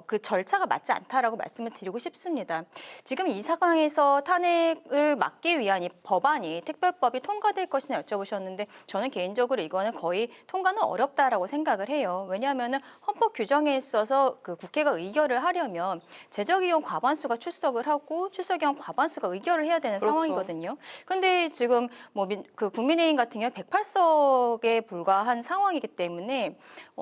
그 절차가 맞지 않다라고 말씀을 드리고 싶습니다. 지금 이 상황에서 탄핵을 막기 위한 이 법안이 특별법이 통과될 것이냐 여쭤보셨는데 저는 개인적으로 이거는 거의 통과는 어렵다라고 생각을 해요. 왜냐하면 헌법 규정에 있어서 그 국회가 의결을 하려면 제적의원 과반수가 출석을 하고 출석의원 과반수가 의결을 해야 되는 상황이거든요. 그런데 지금 뭐 그 국민의힘 같은 경우 108석에 불과한 상황이기 때문에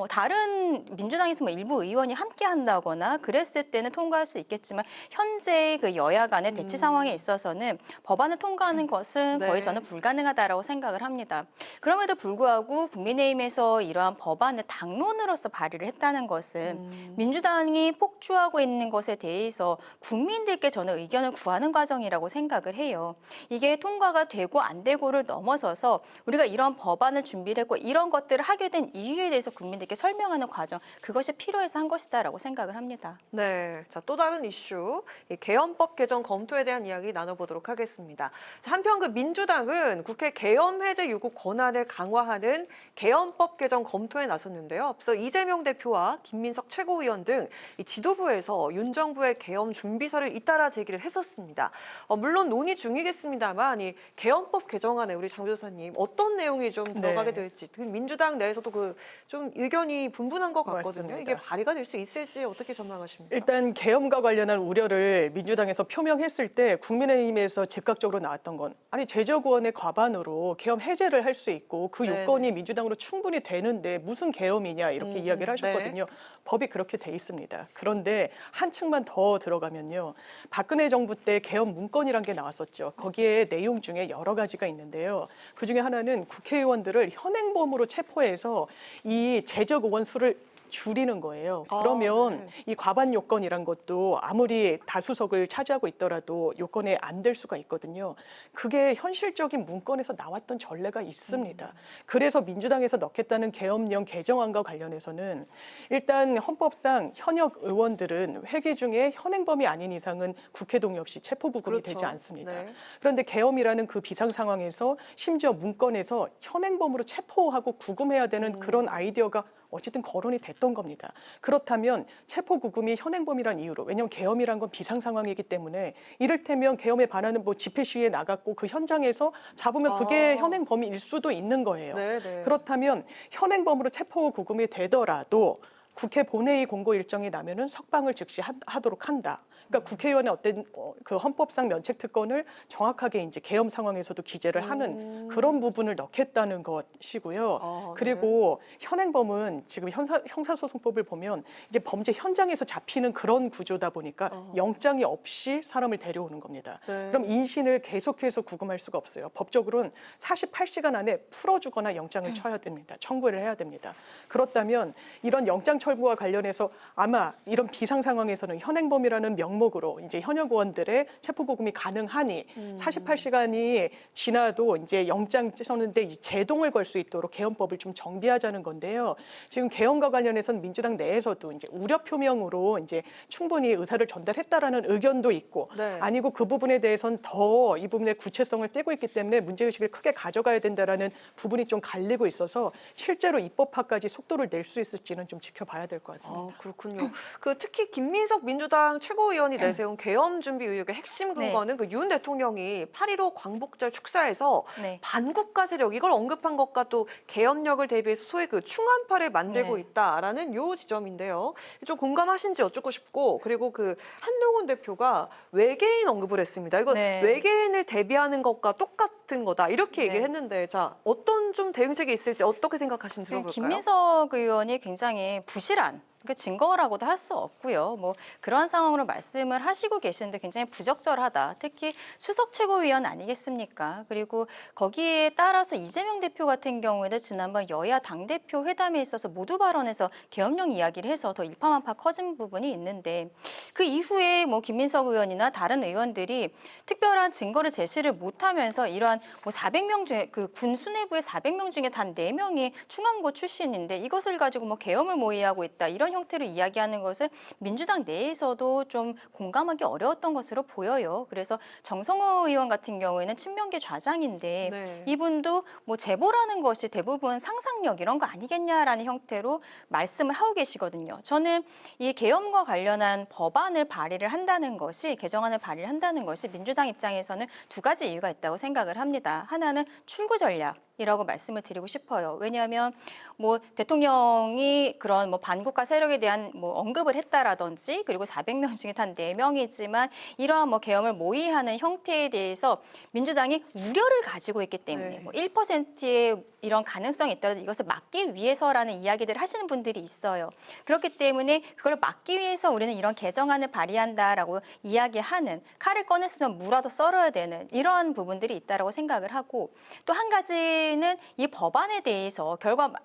다른 민주당에서 뭐 일부 의원이 함께 한다거나 그랬을 때는 통과할 수 있겠지만 현재 그 여야 간의 대치 상황에 있어서는 법안을 통과하는 것은 거의 거의 저는 불가능하다라고 생각을 합니다. 그럼에도 불구하고 국민의힘에서 이러한 법안을 당론으로서 발의를 했다는 것은 민주당이 폭주하고 있는 것에 대해서 국민들께 저는 의견을 구하는 과정이라고 생각을 해요. 이게 통과가 되고 안 되고를 넘어서서 우리가 이런 법안을 준비를 했고 이런 것들을 하게 된 이유에 대해서 국민들께 설명하는 과정, 그것이 필요해서 한 것이다라고 생각을 합니다. 네, 자, 또 다른 이슈, 이 계엄법 개정 검토에 대한 이야기 나눠보도록 하겠습니다. 자, 한편 그 민주당은 국회 계엄 해제 요구 권한을 강화하는 계엄법 개정 검토에 나섰는데요. 앞서 이재명 대표와 김민석 최고위원 등 이 지도부에서 윤 정부의 계엄 준비서를 잇따라 제기를 했었습니다. 물론 논의 중이겠습니다만 이 계엄법 개정안에 우리 장 변호사님 어떤 내용이 좀 들어가게 될지 민주당 내에서도 그 좀 의견이 분분한 것 같거든요. 맞습니다. 이게 발의가 될 수 있을지 어떻게 전망하십니까? 일단 계엄과 관련한 우려를 민주당에서 표명했을 때 국민의힘에서 즉각적으로 나왔던 건 아니 제적의원의 과반으로 계엄 해제를 할 수 있고 그 요건이 민주당으로 충분히 되는데 무슨 계엄이냐 이렇게 이야기를 하셨거든요. 법이 그렇게 돼 있습니다. 그런데 한층만 더 들어가면요. 박근혜 정부 때 계엄 문건이란 게 나왔었죠. 거기에 내용 중에 여러 가지가 있는데요. 그중에 하나는 국회의원들을 현행범으로 체포해서 이 제적의원 수를 줄이는 거예요. 그러면 이 과반 요건이란 것도 아무리 다수석을 차지하고 있더라도 요건에 안 될 수가 있거든요. 그게 현실적인 문건에서 나왔던 전례가 있습니다. 그래서 민주당에서 넣겠다는 계엄령 개정안과 관련해서는 일단 헌법상 현역 의원들은 회기 중에 현행범이 아닌 이상은 국회 동의 없이 체포구금이 되지 않습니다. 그런데 계엄이라는 그 비상 상황에서 심지어 문건에서 현행범으로 체포하고 구금해야 되는 그런 아이디어가 어쨌든 거론이 됐던 겁니다. 그렇다면 체포구금이 현행범이란 이유로, 왜냐하면 계엄이란 건 비상 상황이기 때문에 이를테면 계엄에 반하는 뭐 집회 시위에 나갔고 그 현장에서 잡으면 그게 현행범일 수도 있는 거예요. 그렇다면 현행범으로 체포구금이 되더라도 국회 본회의 공고 일정이 나면은 석방을 즉시 하도록 한다. 그러니까 국회의원의 어떤 그 헌법상 면책 특권을 정확하게 이제 계엄 상황에서도 기재를 하는 그런 부분을 넣겠다는 것이고요. 그리고 현행범은 지금 형사소송법을 보면 이제 범죄 현장에서 잡히는 그런 구조다 보니까 영장이 없이 사람을 데려오는 겁니다. 그럼 인신을 계속해서 구금할 수가 없어요. 법적으로는 48시간 안에 풀어주거나 영장을 쳐야 됩니다. 청구를 해야 됩니다. 그렇다면 이런 영장 철구와 관련해서 아마 이런 비상 상황에서는 현행범이라는 명목으로 이제 현역 의원들의 체포구금이 가능하니 48시간이 지나도 이제 영장 서는데 제동을 걸 수 있도록 계엄법을 좀 정비하자는 건데요. 지금 계엄과 관련해서는 민주당 내에서도 이제 우려 표명으로 이제 충분히 의사를 전달했다라는 의견도 있고 아니고 그 부분에 대해서는 더 이 부분의 구체성을 떼고 있기 때문에 문제의식을 크게 가져가야 된다라는 부분이 좀 갈리고 있어서 실제로 입법화까지 속도를 낼 수 있을지는 좀 지켜봐야 될 것 같습니다. 그렇군요. 그 특히 김민석 민주당 최고위원이 내세운 계엄 준비 의혹의 핵심 근거는 그 윤 대통령이 8.15 광복절 축사에서 반국가 세력 이걸 언급한 것과 또 계엄력을 대비해서 소위 그 충암파를 만들고 있다라는 요 지점인데요. 좀 공감하신지 여쭙고 싶고 그리고 그 한동훈 대표가 외계인 언급을 했습니다. 이거 외계인을 대비하는 것과 똑같은 거다 이렇게 얘기를 했는데 자 어떤 좀 대응책이 있을지 어떻게 생각하시는지 들어볼까요? 김민석 의원이 굉장히 부실한 증거라고도 할 수 없고요. 뭐 그러한 상황으로 말씀을 하시고 계시는데 굉장히 부적절하다. 특히 수석 최고위원 아니겠습니까? 그리고 거기에 따라서 이재명 대표 같은 경우에는 지난번 여야 당대표 회담에 있어서 모두 발언에서 계엄령 이야기를 해서 더 일파만파 커진 부분이 있는데 그 이후에 뭐 김민석 의원이나 다른 의원들이 특별한 증거를 제시를 못하면서 이러한 뭐 400명 중에 그 군 수뇌부의 400명 중에 단 4명이 충암고 출신인데 이것을 가지고 뭐 계엄을 모의하고 있다 이런 형태로 이야기하는 것을 민주당 내에서도 좀 공감하기 어려웠던 것으로 보여요. 그래서 정성호 의원 같은 경우에는 친명계 좌장인데 이분도 뭐 제보라는 것이 대부분 상상력 이런 거 아니겠냐라는 형태로 말씀을 하고 계시거든요. 저는 이 계엄과 관련한 법안을 발의를 한다는 것이 개정안을 발의를 한다는 것이 민주당 입장에서는 두 가지 이유가 있다고 생각을 합니다. 하나는 출구 전략. 이라고 말씀을 드리고 싶어요. 왜냐하면 뭐 대통령이 그런 뭐 반국가 세력에 대한 뭐 언급을 했다라든지 그리고 400명 중에 단 4명이지만 이러한 뭐 계엄을 모의하는 형태에 대해서 민주당이 우려를 가지고 있기 때문에 뭐 1%의 이런 가능성이 있다면 이것을 막기 위해서라는 이야기들을 하시는 분들이 있어요. 그렇기 때문에 그걸 막기 위해서 우리는 이런 개정안을 발의한다라고 이야기하는 칼을 꺼냈으면 무라도 썰어야 되는 이러한 부분들이 있다라고 생각을 하고 또 한 가지는 이 법안에 대해서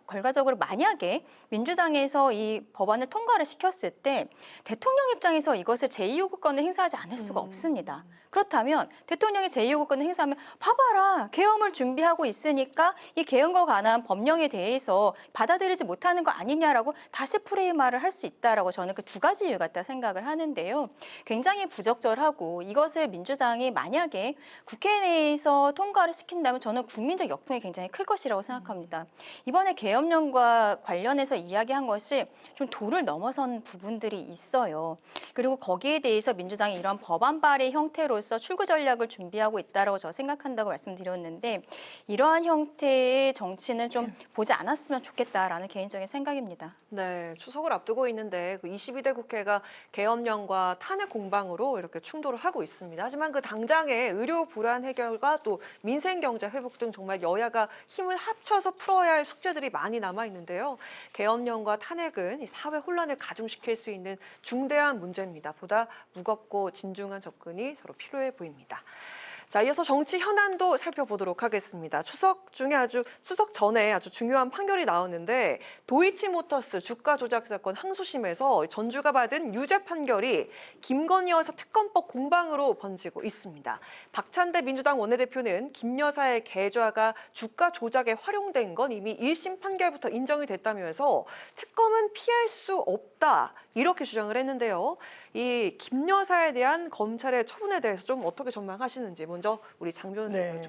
결과적으로 만약에 민주당에서 이 법안을 통과를 시켰을 때 대통령 입장에서 이것을 제2요구권을 행사하지 않을 수가 없습니다. 그렇다면 대통령이 제2요구권을 행사하면 봐봐라 계엄을 준비하고 있으니까 이 계엄과 관한 법령에 대해서 받아들이지 못하는 거 아니냐라고 다시 프레임화를 할 수 있다라고 저는 그 두 가지 이유 같다 생각을 하는데요. 굉장히 부적절하고 이것을 민주당이 만약에 국회 내에서 통과를 시킨다면 저는 국민적 역풍이 굉장히 클 것이라고 생각합니다. 이번에 계엄령과 관련해서 이야기한 것이 좀 도를 넘어선 부분들이 있어요. 그리고 거기에 대해서 민주당이 이런 법안 발의 형태로서 출구 전략을 준비하고 있다고 저 생각한다고 말씀드렸는데 이러한 형태의 정치는 좀 보지 않았으면 좋겠다라는 개인적인 생각입니다. 네, 추석을 앞두고 있는데 그 22대 국회가 계엄령과 탄핵 공방으로 이렇게 충돌을 하고 있습니다. 하지만 그 당장의 의료 불안 해결과 또 민생 경제 회복 등 정말 여야가 힘을 합쳐서 풀어야 할 숙제들이 많이 남아 있는데요. 계엄령과 탄핵은 이 사회 혼란을 가중시킬 수 있는 중대한 문제입니다. 보다 무겁고 진중한 접근이 서로 필요해 보입니다. 자, 이어서 정치 현안도 살펴보도록 하겠습니다. 추석 전에 아주 중요한 판결이 나왔는데 도이치모터스 주가 조작 사건 항소심에서 전주가 받은 유죄 판결이 김건희 여사 특검법 공방으로 번지고 있습니다. 박찬대 민주당 원내대표는 김 여사의 계좌가 주가 조작에 활용된 건 이미 1심 판결부터 인정이 됐다면서 특검은 피할 수 없다 이렇게 주장을 했는데요. 이 김 여사에 대한 검찰의 처분에 대해서 좀 어떻게 전망하시는지 먼저 우리 장 변호사님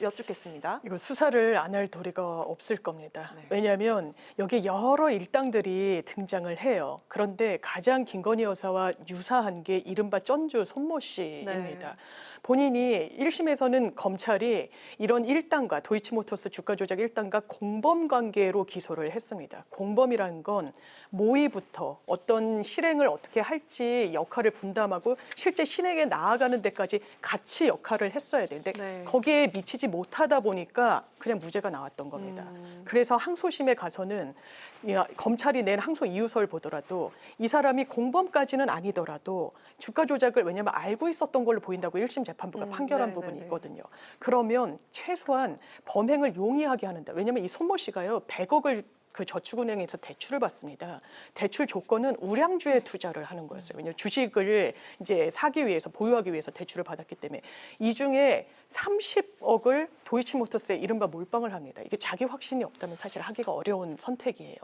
여쭙겠습니다. 이거 수사를 안 할 도리가 없을 겁니다. 왜냐하면 여기 여러 일당들이 등장을 해요. 그런데 가장 김건희 여사와 유사한 게 이른바 전주 손모 씨입니다. 본인이 1심에서는 검찰이 이런 일당과 도이치모터스 주가 조작 일당과 공범 관계로 기소를 했습니다. 공범이라는 건 모의부터 어떤 실행을 어떻게 할지 역할을 분담하고 실제 실행에 나아가는 데까지 같이 역할을 했어야 되는데 거기에 미치지 못하다 보니까 그냥 무죄가 나왔던 겁니다. 그래서 항소심에 가서는 검찰이 낸 항소 이유서를 보더라도 이 사람이 공범까지는 아니더라도 주가 조작을 왜냐하면 알고 있었던 걸로 보인다고 1심 재판부가 판결한 부분이 있거든요. 그러면 최소한 범행을 용이하게 하는다. 왜냐하면 이 손모 씨가요 100억을 그 저축은행에서 대출을 받습니다. 대출 조건은 우량주에 투자를 하는 거였어요. 왜냐하면 주식을 이제 사기 위해서 보유하기 위해서 대출을 받았기 때문에 이 중에 30억을 도이치모터스에 이른바 몰빵을 합니다. 이게 자기 확신이 없다면 사실 하기가 어려운 선택이에요.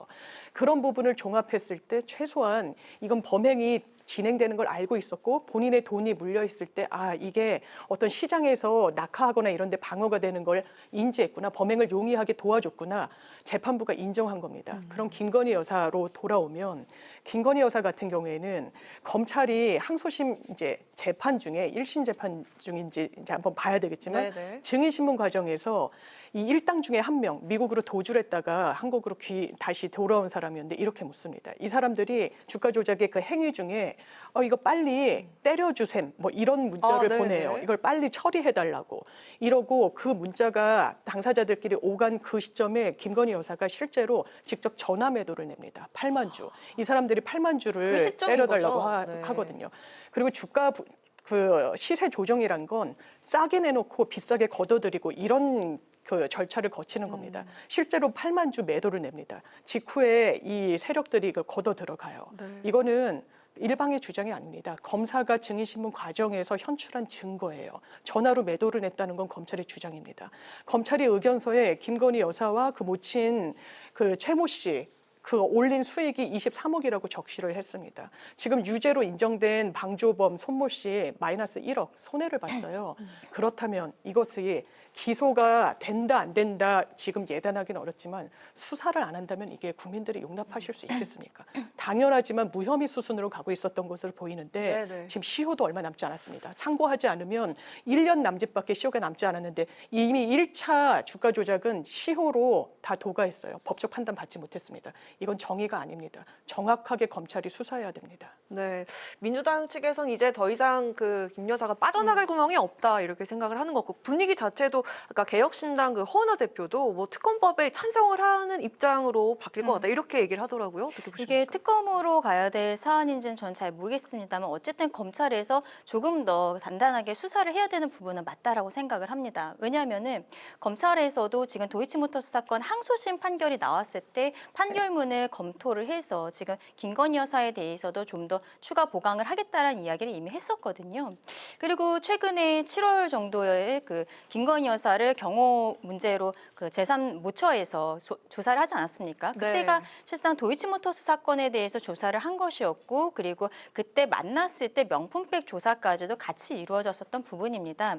그런 부분을 종합했을 때 최소한 이건 범행이 진행되는 걸 알고 있었고 본인의 돈이 물려 있을 때 이게 어떤 시장에서 낙하하거나 이런 데 방어가 되는 걸 인지했구나. 범행을 용이하게 도와줬구나. 재판부가 인정한 겁니다. 그럼 김건희 여사로 돌아오면 김건희 여사 같은 경우에는 검찰이 항소심 이제 재판 중에 1심 재판 중인지 이제 한번 봐야 되겠지만 증인신문 과정에서 이 일당 중에 한 명 미국으로 도주를 했다가 한국으로 다시 돌아온 사람이었는데 이렇게 묻습니다. 이 사람들이 주가 조작의 그 행위 중에 이거 빨리 때려주셈 뭐 이런 문자를 보내요. 이걸 빨리 처리해달라고 이러고 그 문자가 당사자들끼리 오간 그 시점에 김건희 여사가 실제로 직접 전화 매도를 냅니다. 8만 주. 이 사람들이 8만 주를 때려달라고 하거든요. 그리고 주가 그 시세 조정이란 건 싸게 내놓고 비싸게 걷어들이고 이런 그 절차를 거치는 겁니다. 실제로 8만 주 매도를 냅니다. 직후에 이 세력들이 이걸 걷어 들어가요. 이거는 일방의 주장이 아닙니다. 검사가 증인신문 과정에서 현출한 증거예요. 전화로 매도를 냈다는 건 검찰의 주장입니다. 검찰이 의견서에 김건희 여사와 그 모친 그 최모 씨 그 올린 수익이 23억이라고 적시를 했습니다. 지금 유죄로 인정된 방조범 손모 씨 마이너스 1억 손해를 봤어요. 그렇다면 이것이 기소가 된다 안 된다 지금 예단하기는 어렵지만 수사를 안 한다면 이게 국민들이 용납하실 수 있겠습니까? 당연하지만 무혐의 수순으로 가고 있었던 것으로 보이는데 네네. 지금 시효도 얼마 남지 않았습니다. 상고하지 않으면 1년 남짓밖에 시효가 남지 않았는데 이미 1차 주가 조작은 시효로 다 도가했어요. 법적 판단 받지 못했습니다. 이건 정의가 아닙니다. 정확하게 검찰이 수사해야 됩니다. 네, 민주당 측에서는 이제 더 이상 그 김 여사가 빠져나갈 구멍이 없다 이렇게 생각을 하는 거고 분위기 자체도 아까 개혁신당 그 허은하 대표도 뭐 특검법에 찬성을 하는 입장으로 바뀔 것 같다 이렇게 얘기를 하더라고요. 어떻게 보십니까? 이게 특검으로 가야 될 사안인지는 전 잘 모르겠습니다만 어쨌든 검찰에서 조금 더 단단하게 수사를 해야 되는 부분은 맞다라고 생각을 합니다. 왜냐하면은 검찰에서도 지금 도이치모터스 사건 항소심 판결이 나왔을 때 판결문을 검토를 해서 지금 김건희 여사에 대해서도 좀 더 추가 보강을 하겠다라는 이야기를 이미 했었거든요. 그리고 최근에 7월 정도에 그 김건희 여사를 경호 문제로 그 제3모처에서 조사를 하지 않았습니까? 그때가 실상 도이치모터스 사건에 대해서 조사를 한 것이었고 그리고 그때 만났을 때 명품백 조사까지도 같이 이루어졌었던 부분입니다.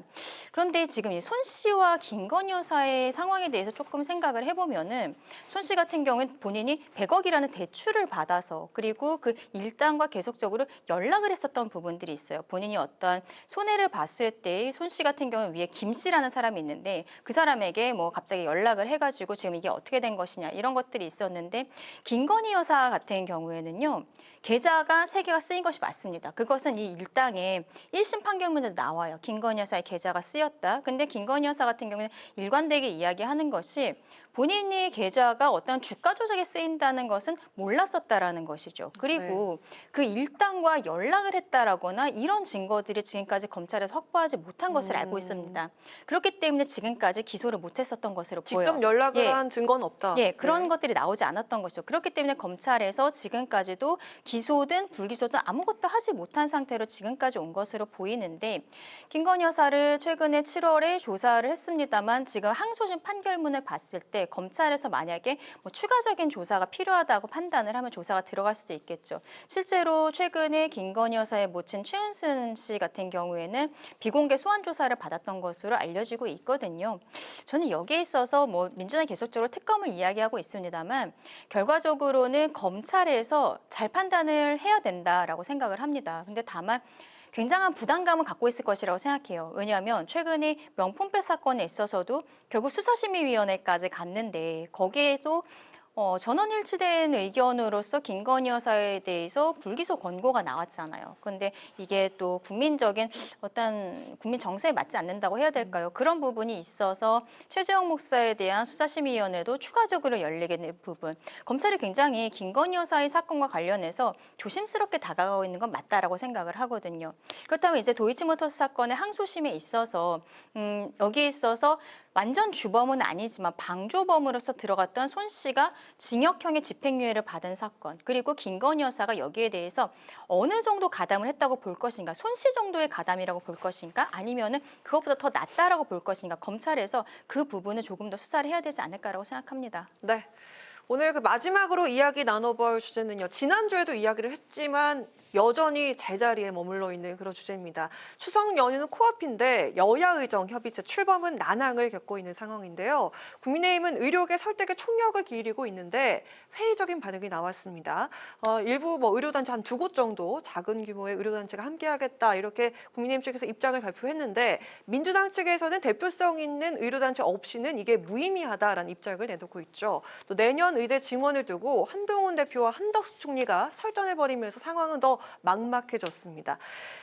그런데 지금 이 손 씨와 김건희 여사의 상황에 대해서 조금 생각을 해보면은 손 씨 같은 경우는 본인이 100억이라는 대출을 받아서 그리고 그 일당과 계속적으로 연락을 했었던 부분들이 있어요. 본인이 어떤 손해를 봤을 때 손 씨 같은 경우는 위에 김 씨라는 사람이 있는데 그 사람에게 뭐 갑자기 연락을 해가지고 지금 이게 어떻게 된 것이냐 이런 것들이 있었는데 김건희 여사 같은 경우에는요. 계좌가 3개가 쓰인 것이 맞습니다. 그것은 이 일당의 1심 판결문에 나와요. 김건희 여사의 계좌가 쓰였다. 근데 김건희 여사 같은 경우는 일관되게 이야기하는 것이 본인이 계좌가 어떤 주가 조작에 쓰인다는 것은 몰랐었다라는 것이죠. 그리고 그 일당과 연락을 했다라거나 이런 증거들이 지금까지 검찰에서 확보하지 못한 것을 알고 있습니다. 그렇기 때문에 지금까지 기소를 못했었던 것으로 보여요. 직접 연락을 한 증거는 없다. 예, 그런 것들이 나오지 않았던 것이죠. 그렇기 때문에 검찰에서 지금까지도 기소든 불기소든 아무것도 하지 못한 상태로 지금까지 온 것으로 보이는데 김건희 여사를 최근에 7월에 조사를 했습니다만 지금 항소심 판결문을 봤을 때 검찰에서 만약에 뭐 추가적인 조사가 필요하다고 판단을 하면 조사가 들어갈 수도 있겠죠. 실제로 최근에 김건희 여사의 모친 최은순 씨 같은 경우에는 비공개 소환 조사를 받았던 것으로 알려지고 있거든요. 저는 여기에 있어서 뭐 민주당이 계속적으로 특검을 이야기하고 있습니다만 결과적으로는 검찰에서 잘 판단을 해야 된다라고 생각을 합니다. 근데 다만 굉장한 부담감을 갖고 있을 것이라고 생각해요. 왜냐하면 최근에 명품백 사건에 있어서도 결국 수사심의위원회까지 갔는데 거기에도 전원일치된 의견으로서 김건희 여사에 대해서 불기소 권고가 나왔잖아요. 그런데 이게 또 국민적인 어떤 국민 정서에 맞지 않는다고 해야 될까요? 그런 부분이 있어서 최재형 목사에 대한 수사심의위원회도 추가적으로 열리게 된 부분. 검찰이 굉장히 김건희 여사의 사건과 관련해서 조심스럽게 다가가고 있는 건 맞다라고 생각을 하거든요. 그렇다면 이제 도이치모터스 사건의 항소심에 있어서 여기에 있어서 완전 주범은 아니지만 방조범으로서 들어갔던 손 씨가 징역형의 집행유예를 받은 사건 그리고 김건희 여사가 여기에 대해서 어느 정도 가담을 했다고 볼 것인가 손 씨 정도의 가담이라고 볼 것인가 아니면은 그것보다 더 낫다라고 볼 것인가 검찰에서 그 부분을 조금 더 수사를 해야 되지 않을까라고 생각합니다. 네. 오늘 그 마지막으로 이야기 나눠볼 주제는요. 지난주에도 이야기를 했지만 여전히 제자리에 머물러 있는 그런 주제입니다. 추석 연휴는 코앞인데 여야 의정 협의체 출범은 난항을 겪고 있는 상황인데요. 국민의힘은 의료계 설득에 총력을 기울이고 있는데 회의적인 반응이 나왔습니다. 일부 의료단체 한 2곳 정도 작은 규모의 의료단체가 함께하겠다 이렇게 국민의힘 측에서 입장을 발표했는데 민주당 측에서는 대표성 있는 의료단체 없이는 이게 무의미하다라는 입장을 내놓고 있죠. 또 내년 의대 증원을 두고 한동훈 대표와 한덕수 총리가 설전해버리면서 상황은 더 막막해졌습니다.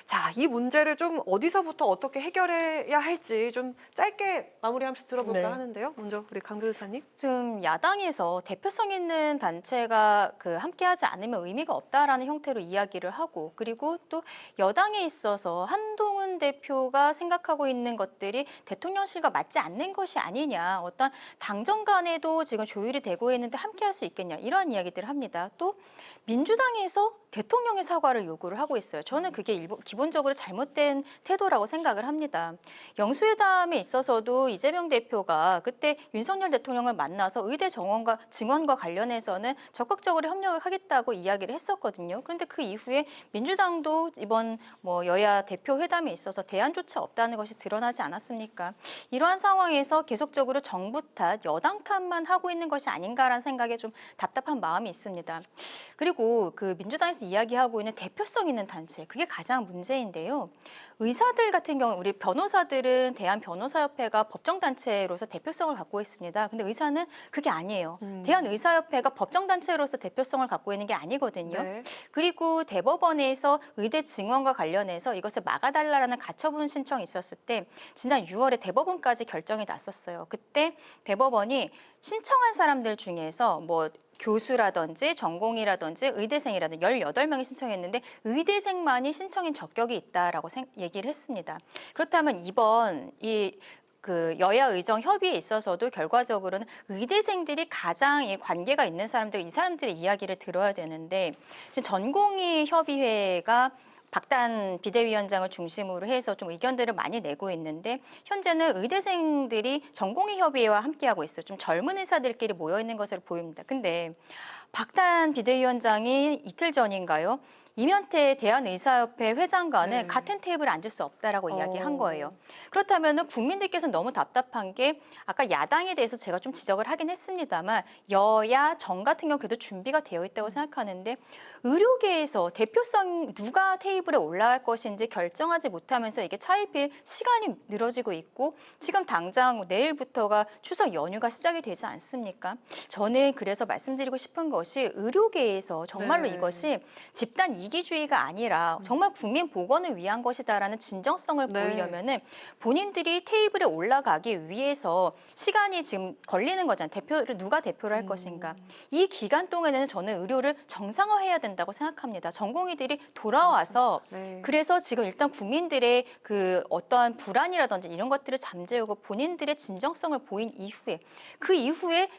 자, 이 문제를 좀 어디서부터 어떻게 해결해야 할지 좀 짧게 마무리하면서 들어볼까 하는데요. 먼저 우리 강 변호사님. 지금 야당에서 대표성 있는 단체가 함께하지 않으면 의미가 없다라는 형태로 이야기를 하고 그리고 또 여당에 있어서 한동훈 대표가 생각하고 있는 것들이 대통령실과 맞지 않는 것이 아니냐. 어떤 당정 간에도 지금 조율이 되고 있는데 함께할 수 있겠냐. 이런 이야기들을 합니다. 또 민주당에서 대통령의 사과 허가를 요구를 하고 있어요. 저는 그게 기본적으로 잘못된 태도라고 생각을 합니다. 영수회담에 있어서도 이재명 대표가 그때 윤석열 대통령을 만나서 의대 증원과 관련해서는 적극적으로 협력을 하겠다고 이야기를 했었거든요. 그런데 그 이후에 민주당도 이번 여야 대표 회담에 있어서 대안조차 없다는 것이 드러나지 않았습니까? 이러한 상황에서 계속적으로 정부 탓, 여당 탓만 하고 있는 것이 아닌가라는 생각에 좀 답답한 마음이 있습니다. 그리고 그 민주당에서 이야기하고 있는 대표성 있는 단체, 그게 가장 문제인데요. 의사들 같은 경우 우리 변호사들은 대한변호사협회가 법정단체로서 대표성을 갖고 있습니다. 근데 의사는 그게 아니에요. 대한의사협회가 법정단체로서 대표성을 갖고 있는 게 아니거든요. 네. 그리고 대법원에서 의대 증원과 관련해서 이것을 막아달라는 가처분 신청이 있었을 때 지난 6월에 대법원까지 결정이 났었어요. 그때 대법원이 신청한 사람들 중에서 교수라든지 전공이라든지 의대생이라든지 18명이 신청했는데 의대생만이 신청인 적격이 있다라고 얘기를 했습니다. 그렇다면 이번 여야 의정 협의에 있어서도 결과적으로는 의대생들이 가장 관계가 있는 사람들, 이 사람들의 이야기를 들어야 되는데 지금 전공의 협의회가 박단 비대위원장을 중심으로 해서 좀 의견들을 많이 내고 있는데 현재는 의대생들이 전공의 협의회와 함께하고 있어요. 좀 젊은 의사들끼리 모여 있는 것으로 보입니다. 근데 박단 비대위원장이 이틀 전인가요? 이면태 대한의사협회 회장과는 같은 테이블에 앉을 수 없다라고 이야기한 거예요. 그렇다면 국민들께서는 너무 답답한 게 아까 야당에 대해서 제가 좀 지적을 하긴 했습니다만 여야 정 같은 경우 그래도 준비가 되어 있다고 생각하는데 의료계에서 대표성 누가 테이블에 올라갈 것인지 결정하지 못하면서 이게 차일피일 시간이 늘어지고 있고 지금 당장 내일부터가 추석 연휴가 시작이 되지 않습니까? 저는 그래서 말씀드리고 싶은 것이 의료계에서 정말로 이것이 집단 이기주의가 아니라 정말 국민 복원을 위한 것이다라는 진정성을 보이려면은 본인들이 테이블에 올라가기 위해서 시간이 지금 걸리는 거잖아요. 누가 대표를 할 것인가. 이 기간 동안에는 저는 의료를 정상화해야 된다고 생각합니다. 전공의들이 돌아와서 그래서 지금 일단 국민들의 그 어떠한 불안이라든지 이런 것들을 잠재우고 본인들의 진정성을 보인 이후에 그 이후에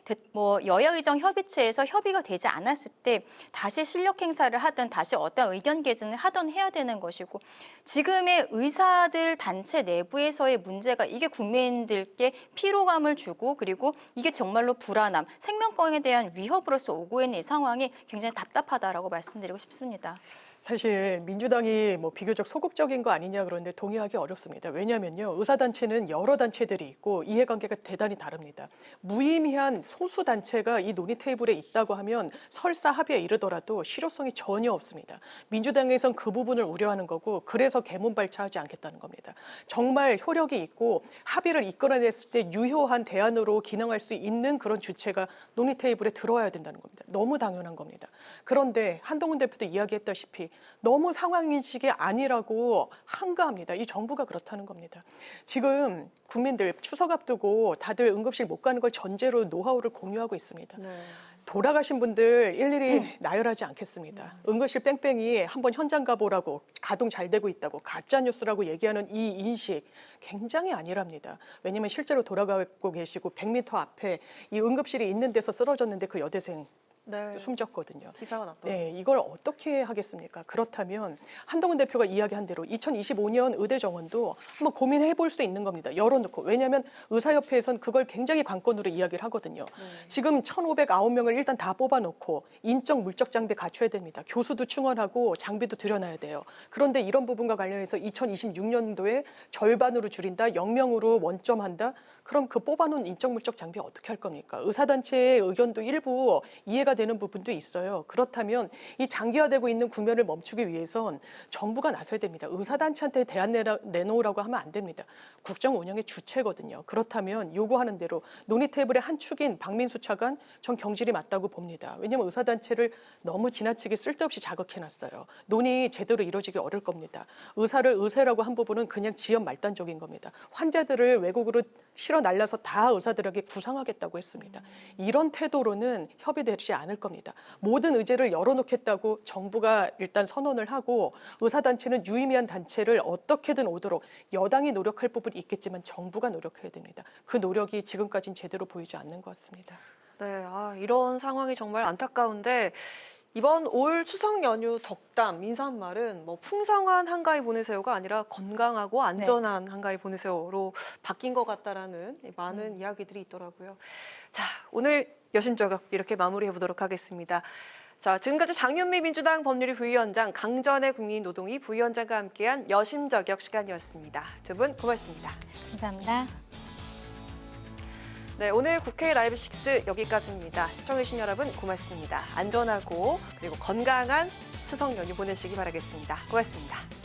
여야 의정 협의체에서 협의가 되지 않았을 때 다시 실력 행사를 하든 다시 어떤 의견 개진을 하던 해야 되는 것이고 지금의 의사들 단체 내부에서의 문제가 이게 국민들께 피로감을 주고 그리고 이게 정말로 불안함, 생명권에 대한 위협으로서 오고 있는 이 상황이 굉장히 답답하다라고 말씀드리고 싶습니다. 사실 민주당이 비교적 소극적인 거 아니냐 그러는데 동의하기 어렵습니다. 왜냐하면요. 의사단체는 여러 단체들이 있고 이해관계가 대단히 다릅니다. 무의미한 소수 단체가 이 논의 테이블에 있다고 하면 설사 합의에 이르더라도 실효성이 전혀 없습니다. 민주당에선 그 부분을 우려하는 거고 그래서 개문발차하지 않겠다는 겁니다. 정말 효력이 있고 합의를 이끌어냈을 때 유효한 대안으로 기능할 수 있는 그런 주체가 논의 테이블에 들어와야 된다는 겁니다. 너무 당연한 겁니다. 그런데 한동훈 대표도 이야기했다시피 너무 상황인식이 아니라고 한가합니다. 이 정부가 그렇다는 겁니다. 지금 국민들 추석 앞두고 다들 응급실 못 가는 걸 전제로 노하우를 공유하고 있습니다. 돌아가신 분들 일일이 나열하지 않겠습니다. 응급실 뺑뺑이 한번 현장 가보라고 가동 잘 되고 있다고 가짜뉴스라고 얘기하는 이 인식 굉장히 아니랍니다. 왜냐하면 실제로 돌아가고 계시고 100m 앞에 이 응급실이 있는 데서 쓰러졌는데 그 여대생 숨졌거든요. 기사가 났더라고요. 네, 이걸 어떻게 하겠습니까? 그렇다면 한동훈 대표가 이야기한 대로 2025년 의대 정원도 한번 고민해 볼 수 있는 겁니다. 열어놓고. 왜냐하면 의사협회에선 그걸 굉장히 관건으로 이야기를 하거든요. 지금 1,509명을 일단 다 뽑아놓고 인적 물적 장비 갖춰야 됩니다. 교수도 충원하고 장비도 들여놔야 돼요. 그런데 이런 부분과 관련해서 2026년도에 절반으로 줄인다, 0명으로 원점한다. 그럼 그 뽑아놓은 인적 물적 장비 어떻게 할 겁니까? 의사단체의 의견도 일부 이해가 되는 부분도 있어요. 그렇다면 이 장기화되고 있는 국면을 멈추기 위해선 정부가 나서야 됩니다. 의사단체한테 대안 내놓으라고 하면 안 됩니다. 국정 운영의 주체거든요. 그렇다면 요구하는 대로 논의 테이블의 한 축인 박민수 차관 전 경질이 맞다고 봅니다. 왜냐하면 의사단체를 너무 지나치게 쓸데없이 자극해놨어요. 논의 제대로 이루어지기 어려울 겁니다. 의사를 의사라고 한 부분은 그냥 지연 말단적인 겁니다. 환자들을 외국으로 실어 날려서 다 의사들에게 구상하겠다고 했습니다. 이런 태도로는 협의되지 않을 겁니다. 모든 의제를 열어놓겠다고 정부가 일단 선언을 하고 의사단체는 유의미한 단체를 어떻게든 오도록 여당이 노력할 부분이 있겠지만 정부가 노력해야 됩니다. 그 노력이 지금까지는 제대로 보이지 않는 것 같습니다. 네, 이런 상황이 정말 안타까운데 이번 올 추석 연휴 덕담 인사말은 뭐 풍성한 한가위 보내세요가 아니라 건강하고 안전한 한가위 보내세요로 바뀐 것 같다라는 많은 이야기들이 있더라고요. 자, 오늘 여심저격 이렇게 마무리해 보도록 하겠습니다. 자, 지금까지 장윤미 민주당 법률위 부위원장, 강전의 국민노동위 부위원장과 함께한 여심저격 시간이었습니다. 두 분 고맙습니다. 감사합니다. 네, 오늘 국회 라이브 6 여기까지입니다. 시청해주신 여러분 고맙습니다. 안전하고 그리고 건강한 추석 연휴 보내시기 바라겠습니다. 고맙습니다.